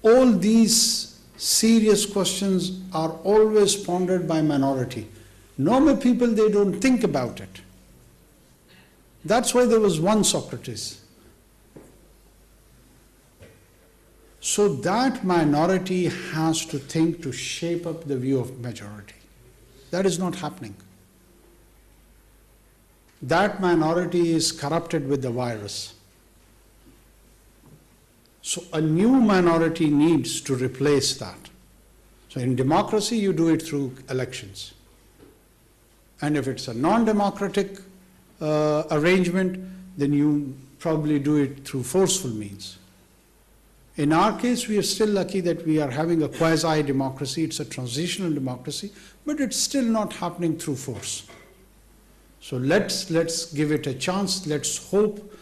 All these serious questions are always pondered by minority. Normal people, they don't think about it. That's why there was one Socrates. So that minority has to think to shape up the view of majority. That is not happening. That minority is corrupted with the virus. So a new minority needs to replace that. So in democracy, you do it through elections. And if it's a non-democratic arrangement, then you probably do it through forceful means. In our case, we are still lucky that we are having a quasi-democracy. It's a transitional democracy, but it's still not happening through force. So let's give it a chance. Let's hope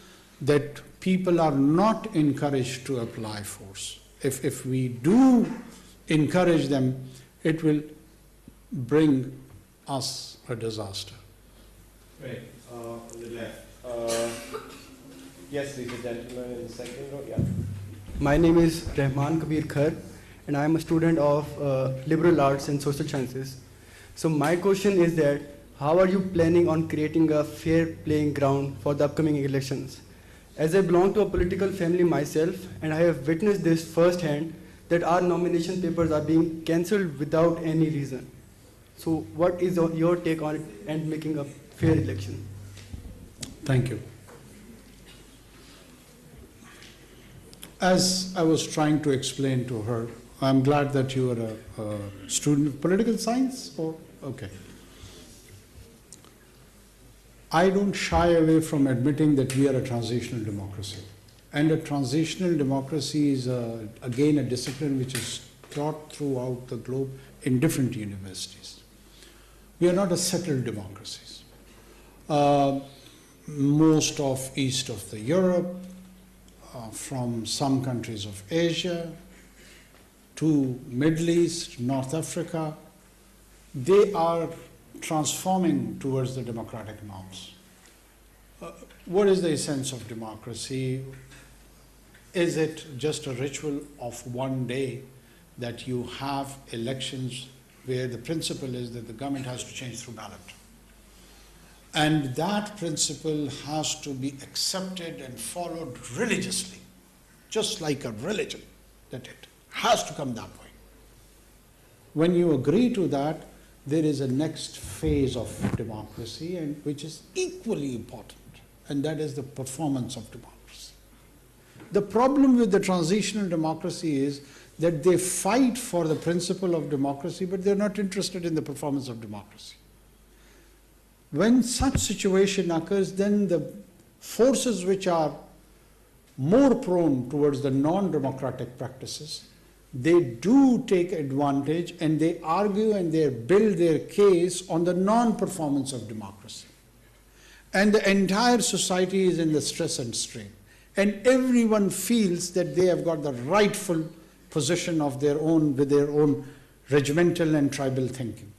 that people are not encouraged to apply force. If we do encourage them, it will bring us a disaster. Right, on the left. Yes, please, the gentleman in the second row. Yeah. My name is Rahman Kabir Khar, and I am a student of liberal arts and social sciences. So my question is that, how are you planning on creating a fair playing ground for the upcoming elections? As I belong to a political family myself, and I have witnessed this firsthand, that our nomination papers are being cancelled without any reason. So what is your take on it and making a fair election? Thank you. As I was trying to explain to her, I'm glad that you are a student of political science, or okay. I don't shy away from admitting that we are a transitional democracy. And a transitional democracy is, again, a discipline which is taught throughout the globe in different universities. We are not a settled democracy. Most of east of the Europe, from some countries of Asia to Middle East, North Africa, they are transforming towards the democratic norms. What is the essence of democracy? Is it just a ritual of one day that you have elections where the principle is that the government has to change through ballot? And that principle has to be accepted and followed religiously, just like a religion, that it has to come that way. When you agree to that, there is a next phase of democracy, and which is equally important, and that is the performance of democracy. The problem with the transitional democracy is that they fight for the principle of democracy, but they're not interested in the performance of democracy. When such situation occurs, then the forces which are more prone towards the non-democratic practices, they do take advantage and they argue and they build their case on the non-performance of democracy. And the entire society is in the stress and strain. And everyone feels that they have got the rightful position of their own, with their own regimental and tribal thinking.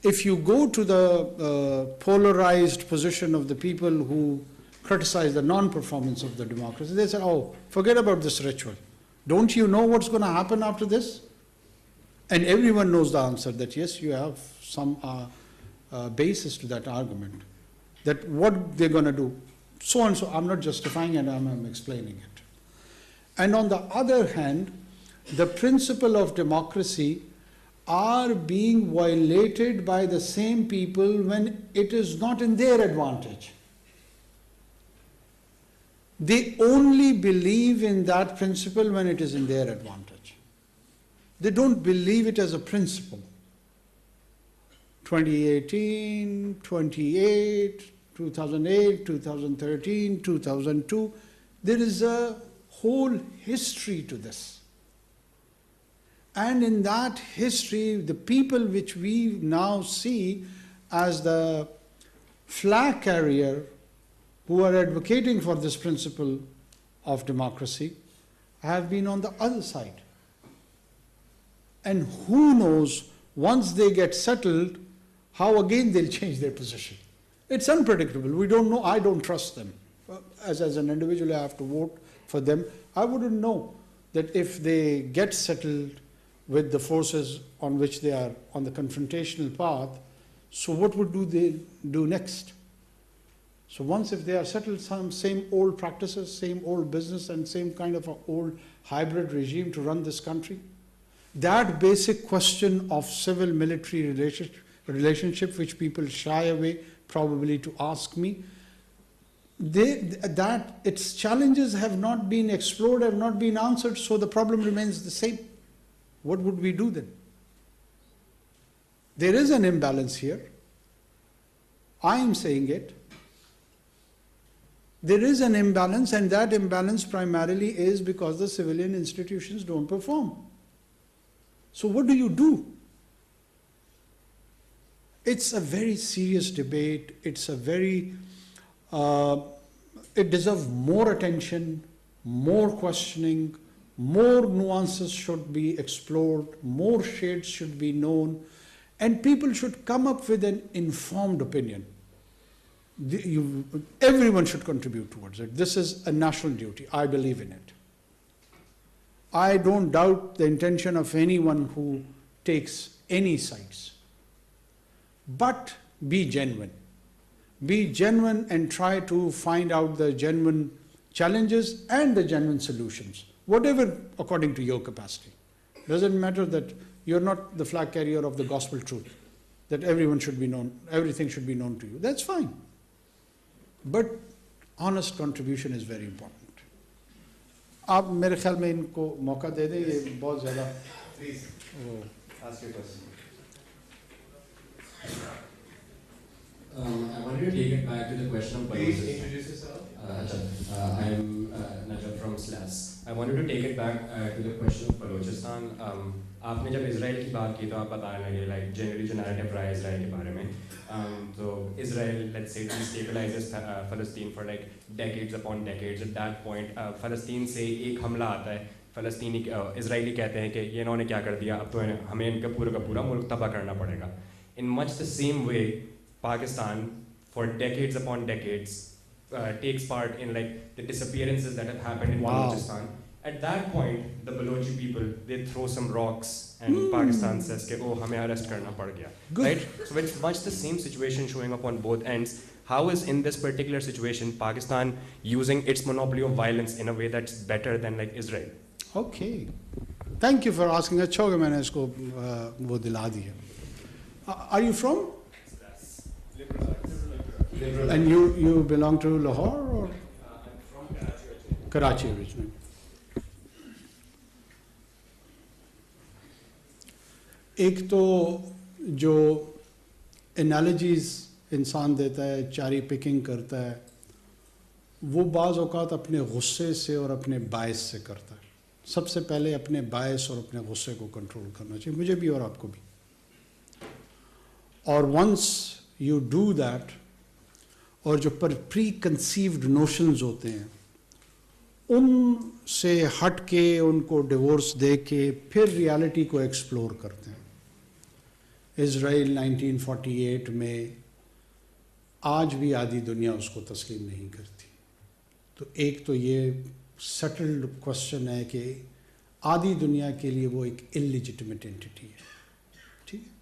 If you go to the polarized position of the people who criticize the non-performance of the democracy, they say, oh, forget about this ritual. Don't you know what's going to happen after this? And everyone knows the answer, that yes, you have some basis to that argument, that what they're going to do, so and so. I'm not justifying it, I'm explaining it. And on the other hand, the principle of democracy are being violated by the same people when it is not in their advantage. They only believe in that principle when it is in their advantage. They don't believe it as a principle. 2018, 28, 2008, 2013, 2002. There is a whole history to this. And in that history, the people which we now see as the flag carrier who are advocating for this principle of democracy have been on the other side. And who knows, once they get settled, how again they'll change their position. It's unpredictable. We don't know. I don't trust them. As an individual, I have to vote for them. I wouldn't know that if they get settled with the forces on which they are on the confrontational path, so what would they do next? So once if they are settled, some same old practices, same old business, and same kind of an old hybrid regime to run this country, that basic question of civil-military relationship, which people shy away probably to ask me, that its challenges have not been explored, have not been answered, so the problem remains the same. What would we do then? There is an imbalance here. I am saying it. There is an imbalance, and that imbalance primarily is because the civilian institutions don't perform. So what do? It's a very serious debate. It's a very, it deserves more attention, more questioning, more nuances should be explored, more shades should be known, and people should come up with an informed opinion. Everyone should contribute towards it. This is a national duty. I believe in it. I don't doubt the intention of anyone who takes any sides. But be genuine. Be genuine and try to find out the genuine challenges and the genuine solutions, whatever according to your capacity. Doesn't matter that you're not the flag carrier of the gospel truth, that everyone should be known, everything should be known to you. That's fine. But honest contribution is very important. आप मेरे ख्याल में इनको मौका दे दें, ये बहुत ज़्यादा Please, ask your question. I wanted to take it back to the question of Please introduce yourself. I'm Najab from SLAS. I wanted to take it back to the question of Balochistan. आपने जब Israel की बात की तो आप बताने लगे like generally जो narrative रहा है इजराइल के बारे में. So Israel, let's say, destabilizes Palestine for like decades upon decades. At that point, Palestine से एक हमला आता है. फलस्तीनी इजरायली कहते हैं कि ये इन्होंने क्या कर दिया, अब तो हमें इनका पूरा मुल्क तबाह करना पड़ेगा. In much the same way, Pakistan, for decades upon decades, takes part in like the disappearances that have happened in Balochistan. At that point, the Balochi people, they throw some rocks and Pakistan says, oh, hame arrest karna pad gaya. Right? So it's much the same situation showing up on both ends. How is in this particular situation Pakistan using its monopoly of violence in a way that's better than like Israel? Okay. Thank you for asking. अच्छा होगा मैंने इसको वो दिला दिया. Are you from? Liberal. And you belong to Lahore or? I'm from Karachi. Karachi originally. एक तो जो एनालॉजीज इंसान देता है, चारी पिकिंग करता है, वो बाज़ औक़ात अपने गुस्से से और अपने बायस से करता है. सबसे पहले अपने बायस और अपने गुस्से को कंट्रोल करना चाहिए, मुझे भी और आपको भी. और वंस यू डू दैट, और जो प्री कंसीव्ड नोशंस होते हैं उनसे हट के उनको डिवोर्स दे के फिर रियलिटी को एक्सप्लोर करते हैं. इज़राइल 1948 में आज भी आधी दुनिया उसको तस्लीम नहीं करती. तो एक तो ये सेटल्ड क्वेश्चन है कि आधी दुनिया के लिए वो एक इलिजिटिमेट एंटिटी है. ठीक है.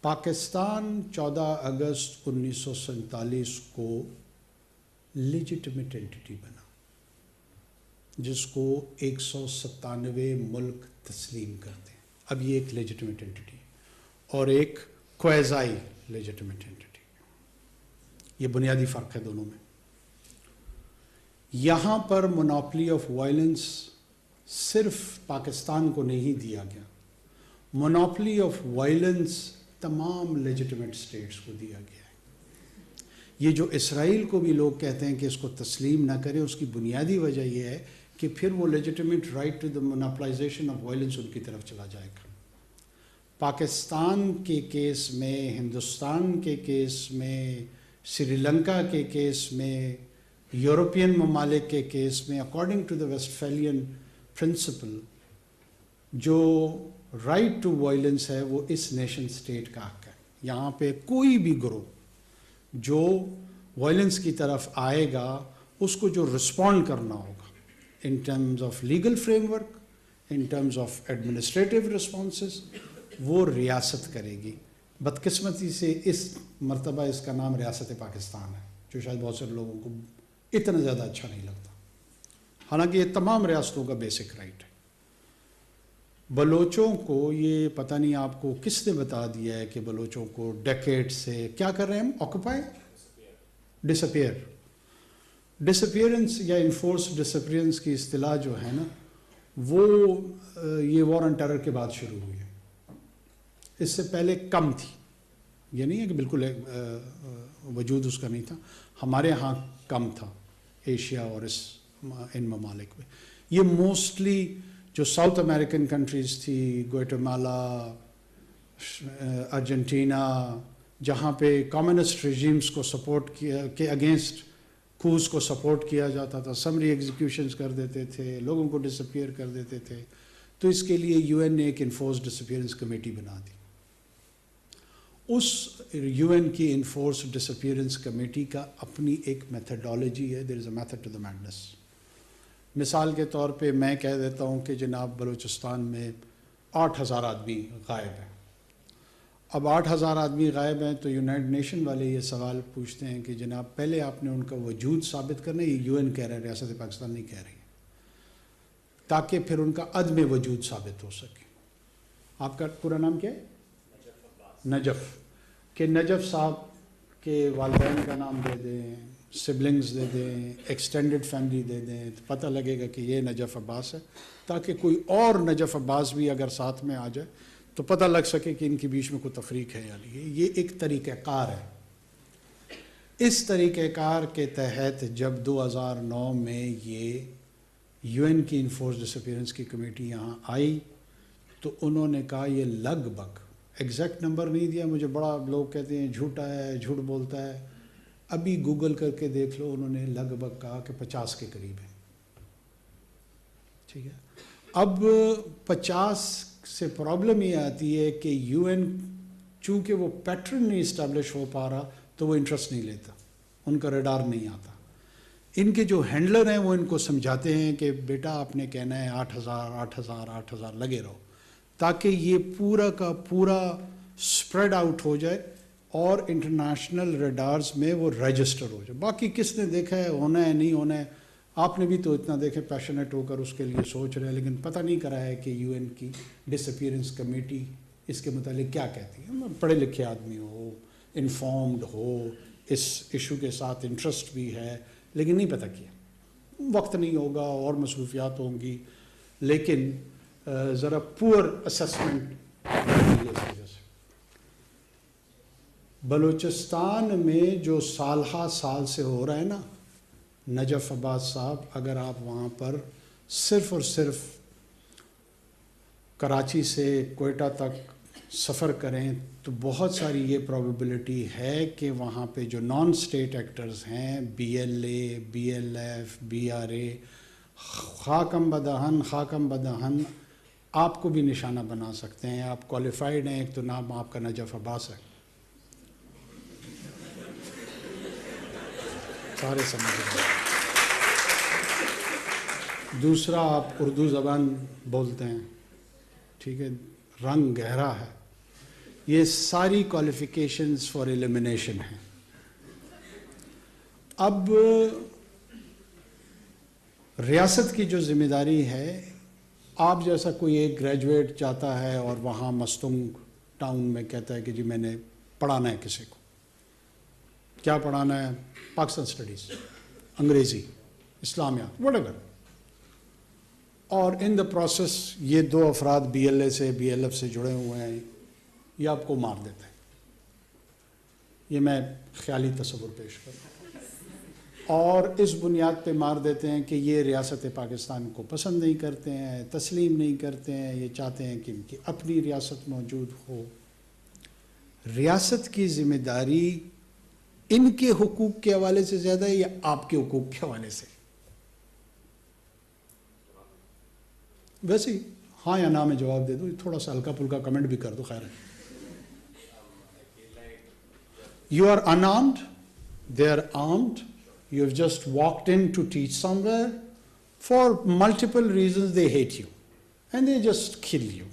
पाकिस्तान 14 अगस्त 1947 को लिजिटिमेट एंटिटी बना, जिसको 197 मुल्क तस्लीम करते हैं. अब ये एक लेजिटिमेट एंटिटी और एक क्वेज़ाई लेजिटिमेट एंटिटी. ये बुनियादी फ़र्क है दोनों में. यहाँ पर मोनोपोली ऑफ वायलेंस सिर्फ पाकिस्तान को नहीं दिया गया. मोनोपोली ऑफ वायलेंस تمام لیجٹیمیٹ اسٹیٹس کو دیا گیا ہے. یہ جو اسرائیل کو بھی لوگ کہتے ہیں کہ اس کو تسلیم نہ کریں, اس کی بنیادی وجہ یہ ہے کہ پھر وہ legitimate right to the monopolization of violence ان کی طرف چلا جائے گا. پاکستان کے کیس میں, ہندوستان کے کیس میں, سری لنکا کے کیس میں, یورپین ممالک کے کیس میں, اکارڈنگ ٹو دا ویسٹفیلین پرنسپل, جو رائٹ ٹو وائلنس ہے وہ اس نیشن سٹیٹ کا حق ہے. یہاں پہ کوئی بھی گروہ جو وائلنس کی طرف آئے گا اس کو جو رسپونڈ کرنا ہوگا in terms of legal frame work, in terms of administrative responses, وہ ریاست کرے گی. بدقسمتی سے اس مرتبہ اس کا نام ریاست پاکستان ہے, جو شاید بہت سے لوگوں کو اتنا زیادہ اچھا نہیں لگتا, حالانکہ یہ تمام ریاستوں کا بیسک رائٹ ہے. بلوچوں کو یہ پتہ نہیں آپ کو کس نے بتا دیا ہے کہ بلوچوں کو ڈیکیڈ سے کیا کر رہے ہیں ہم, آکوپائی, ڈسپیئر. ڈسپیئرنس یا انفورس ڈسپیئرنس کی اصطلاح جو ہے نا, وہ یہ وار آن ٹیرر کے بعد شروع ہوئی ہے. اس سے پہلے کم تھی, یہ نہیں ہے کہ بالکل وجود اس کا نہیں تھا, ہمارے ہاں کم تھا ایشیا اور ان ممالک میں. یہ موسٹلی جو ساؤتھ امریکن کنٹریز تھی, گوئٹمالا, ارجنٹینا, جہاں پہ کمیونسٹ ریجیمز کو سپورٹ کیا کے اگینسٹ کوز کو سپورٹ کیا جاتا تھا, سمری ایگزیکیوشنز کر دیتے تھے, لوگوں کو ڈسپیئر کر دیتے تھے, تو اس کے لیے یو این نے ایک انفورس ڈسپیئرنس کمیٹی بنا دی. اس یو این کی انفورس ڈسپیئرنس کمیٹی کا اپنی ایک میتھڈالوجی ہے, there is a method to the madness. مثال کے طور پہ میں کہہ دیتا ہوں کہ جناب بلوچستان میں 8,000 آدمی غائب ہیں. اب 8,000 آدمی غائب ہیں تو یونائٹڈ نیشن والے یہ سوال پوچھتے ہیں کہ جناب پہلے آپ نے ان کا وجود ثابت کرنا ہے, یہ یو این کہہ رہے ہیں, ریاست پاکستان نہیں کہہ رہی ہے, تاکہ پھر ان کا عدم وجود ثابت ہو سکے. آپ کا پورا نام کیا ہے؟ نجف. کہ نجف صاحب کے والدین کا نام دے دیں, سبلنگز دے دیں, ایکسٹینڈڈ فیملی دے دیں, تو پتہ لگے گا کہ یہ نجف عباس ہے, تاکہ کوئی اور نجف عباس بھی اگر ساتھ میں آ جائے تو پتہ لگ سکے کہ ان کے بیچ میں کوئی تفریق ہے یا نہیں. یہ ایک طریقہ کار ہے. اس طریقہ کار کے تحت جب 2009 میں یہ یو این کی انفورس ڈسپیئرنس کی کمیٹی یہاں آئی تو انہوں نے کہا, یہ لگ بھگ ایگزیکٹ نمبر نہیں دیا مجھے, بڑا لوگ کہتے ہیں جھوٹا ہے, جھوٹ بولتا ہے, ابھی گوگل کر کے دیکھ لو, انہوں نے لگ بھگ کہا کہ 50 کے قریب ہے. ٹھیک ہے. اب 50 سے پرابلم یہ آتی ہے کہ یو این چونکہ وہ پیٹرن نہیں اسٹیبلش ہو پا رہا تو وہ انٹرسٹ نہیں لیتا, ان کا ریڈار نہیں آتا. ان کے جو ہینڈلر ہیں وہ ان کو سمجھاتے ہیں کہ بیٹا آپ نے کہنا ہے 8,000 لگے رہو, تاکہ یہ پورا کا پورا اسپریڈ آؤٹ ہو جائے اور انٹرنیشنل ریڈارز میں وہ رجسٹر ہو جائے. باقی کس نے دیکھا ہے, ہونا ہے نہیں ہونا ہے, آپ نے بھی تو اتنا دیکھے پیشنیٹ ہو کر اس کے لیے سوچ رہے ہیں, لیکن پتہ نہیں کرا ہے کہ یو این کی ڈسپیئرنس کمیٹی اس کے متعلق کیا کہتی ہے. پڑھے لکھے آدمی ہو, انفارمڈ ہو, اس ایشو کے ساتھ انٹرسٹ بھی ہے, لیکن نہیں پتہ کیا, وقت نہیں ہوگا اور مصروفیات ہوں گی, لیکن ذرا پور اسسمنٹ. بلوچستان میں جو سال ہا سال سے ہو رہا ہے نا, نجف عباس صاحب, اگر آپ وہاں پر صرف اور صرف کراچی سے کوئٹہ تک سفر کریں تو بہت ساری یہ پروبیبلٹی ہے کہ وہاں پہ جو نان اسٹیٹ ایکٹرز ہیں, B L A, B L F, B R A, خاکم بدہن آپ کو بھی نشانہ بنا سکتے ہیں. آپ کوالیفائڈ ہیں, ایک تو نام آپ کا نجف عباس ہے, سارے سمجھ رہے ہیں. دوسرا آپ اردو زبان بولتے ہیں, ٹھیک ہے, رنگ گہرا ہے. یہ ساری کوالیفیکیشنز فار ایلیمینیشن ہیں. اب ریاست کی جو ذمہ داری ہے, آپ جیسا کوئی ایک گریجویٹ جاتا ہے اور وہاں مستنگ ٹاؤن میں کہتا ہے کہ جی میں نے پڑھانا ہے کسی کو, کیا پڑھانا ہے, پاکستان اسٹڈیز, انگریزی, اسلامیات, وٹ ایور, اور ان دا پروسیس یہ 2 افراد بی ایل اے سے بی ایل ایف سے جڑے ہوئے ہیں, یا آپ کو مار دیتے ہیں. یہ میں خیالی تصور پیش کروں. اور اس بنیاد پہ مار دیتے ہیں کہ یہ ریاست پاکستان کو پسند نہیں کرتے ہیں, تسلیم نہیں کرتے ہیں, یہ چاہتے ہیں کہ ان کی اپنی ریاست موجود ہو. ریاست کی ذمہ داری ان کے حقوق کے حوالے سے زیادہ ہے یا آپ کے حقوق کے حوالے سے؟ ویسے ہی ہاں یا نہ میں جواب دے دوں, تھوڑا سا ہلکا پھلکا کمنٹ بھی کر دو, خیر ہے. You are unarmed, they are armed, you have just walked in to teach somewhere. For multiple reasons they hate you and they just kill you.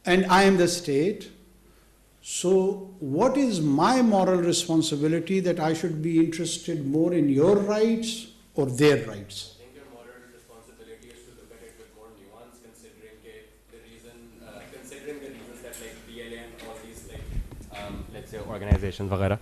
And I am the state. So what is my moral responsibility that I should be interested more in your rights or their rights? I think your moral responsibility is to look at it with more nuance, considering the reasons that like BLA and all these let's say organizations vagara,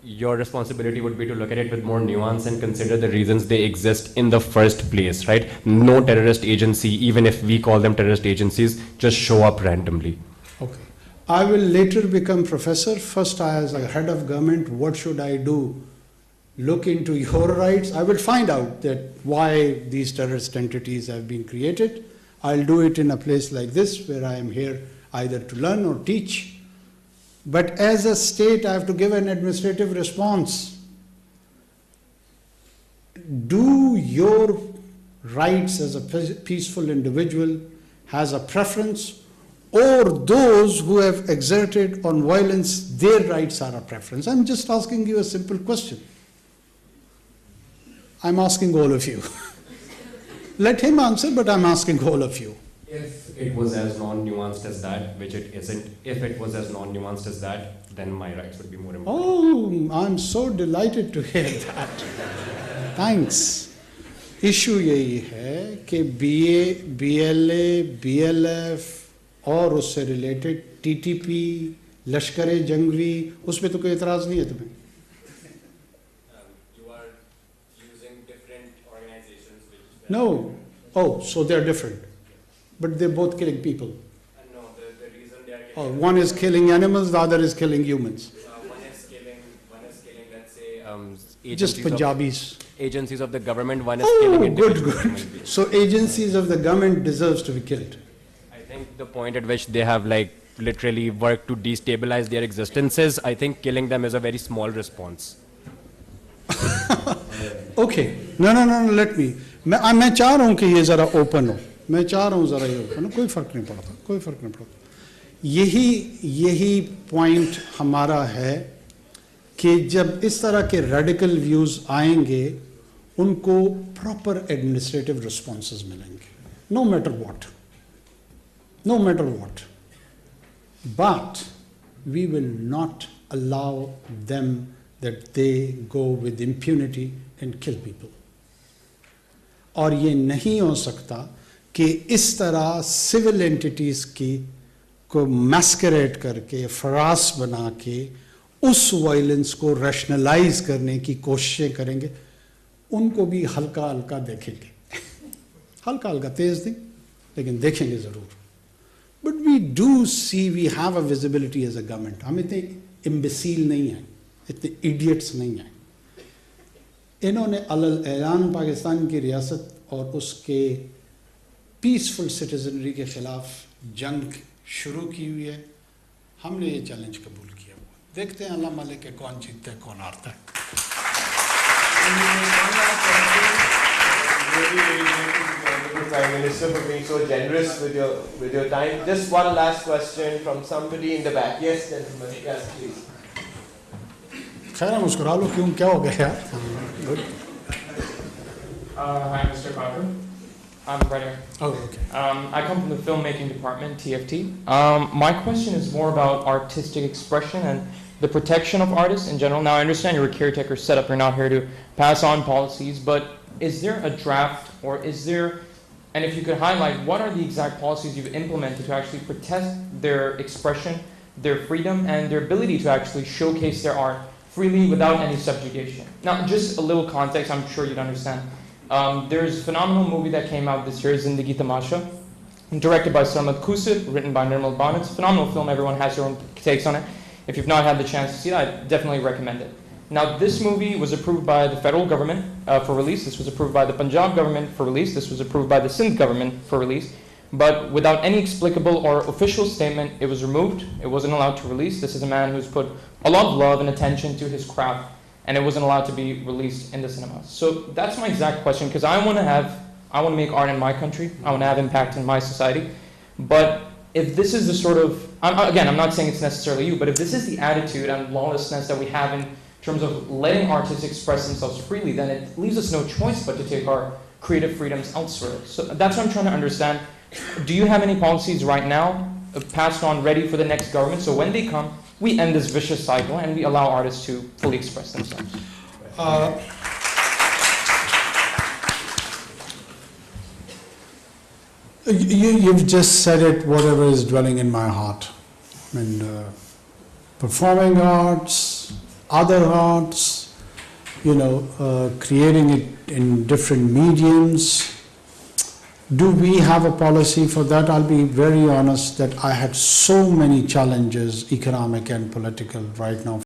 your responsibility would be to look at it with more nuance and consider the reasons they exist in the first place, right? No terrorist agency, even if we call them terrorist agencies, just show up randomly. Okay. I will later become professor. First, as a head of government, what should I do? Look into your rights. I will find out that why these terrorist entities have been created. I'll do it in a place like this where I am here either to learn or teach. But as a state, I have to give an administrative response. Do your rights as a peaceful individual has a preference, or those who have exerted on violence, their rights are a preference? I'm just asking you a simple question. I'm asking all of you. Let him answer, but I'm asking all of you. If it was as non-nuanced as that, which it isn't, if it was as non-nuanced as that, then my rights would be more important. Oh, I'm so delighted to hear that. Thanks. Issue यही है कि BA, BLA, BLF और उससे related TTP, लश्कर जंगवी, उसमें तो कोई एतराज़ नहीं है तुम्हें? You are using different organizations which... No. Oh, so they're different. But they're both killing people. No, the reason they are killing... Oh, one is killing animals, the other is killing humans. One is killing, let's say, Just Punjabis. Agencies of the government, one is killing individuals. Good. So agencies of the government deserves to be killed. I think the point at which they have like literally worked to destabilize their existences, I think killing them is a very small response. Okay. No, let me. मैं चाह रहा हूँ कि ये ज़रा open हो. मैं चाह रहा हूँ ज़रा ये open हो. कोई फ़र्क नहीं पड़ता. यही point हमारा है कि जब इस तरह के radical views आएंगे, उनको proper administrative responses मिलेंगे. No matter what. But we will not allow them that they go with impunity and kill people. और ये नहीं हो सकता कि इस तरह civil entities की को masquerade करके, फरास बना के उस वायलेंस को रैशनलाइज करने की कोशिशें करेंगे. उनको भी हल्का हल्का देखेंगे, हल्का हल्का तेज नहीं, लेकिन देखेंगे ज़रूर. But we do see, we have a visibility as a government. हम इतने imbecile नहीं हैं, इतने idiots नहीं हैं. इन्होंने अलल ऐलान पाकिस्तान की रियासत और उसके पीसफुल सिटीजनरी के ख़िलाफ़ जंग शुरू की हुई है. हमने ये चैलेंज कबूल किया हुआ. देखते हैं अल्लाह मालिक के कौन जीतता है, कौन हारता है. Prime Minister, for being so generous with your time. Just one last question from somebody in the back. Yes, gentlemen. Yes, please. खैर मुस्कुरा लो, क्यों, क्या हो गया यार? Good. Hi, Mr. Carter. I'm right here. Oh, okay. I come from the filmmaking department, TFT. My question is more about artistic expression and the protection of artists in general. Now, I understand you're a caretaker setup. You're not here to pass on policies, but is there a draft, or is there, and if you could highlight, what are the exact policies you've implemented to actually protect their expression, their freedom, and their ability to actually showcase their art freely without any subjugation? Now, just a little context, I'm sure you'd understand. There's a phenomenal movie that came out this year, Zindagi Tamasha. directed by Sarmad Kusip, written by Nirmal Ban. It's a phenomenal film. Everyone has their own takes on it. If you've not had the chance to see it, I definitely recommend it. Now, this movie was approved by the federal government for release. This was approved by the Punjab government for release. This was approved by the Sindh government for release. But without any explicable or official statement, it was removed. It wasn't allowed to release. This is a man who's put a lot of love and attention to his craft, and it wasn't allowed to be released in the cinemas. So that's my exact question, because I want to make art in my country. I want to have impact in my society. But if this is the sort of, I'm not saying it's necessarily you, but if this is the attitude and lawlessness that we have in terms of letting artists express themselves freely, then it leaves us no choice but to take our creative freedoms elsewhere. So that's what I'm trying to understand. Do you have any policies right now passed on, ready for the next government, so when they come, we end this vicious cycle and we allow artists to fully express themselves? You've just said it, whatever is dwelling in my heart. I mean, performing arts, other arts, creating it in different mediums. Do we have a policy for that? I'll be very honest that I had so many challenges, economic and political, right now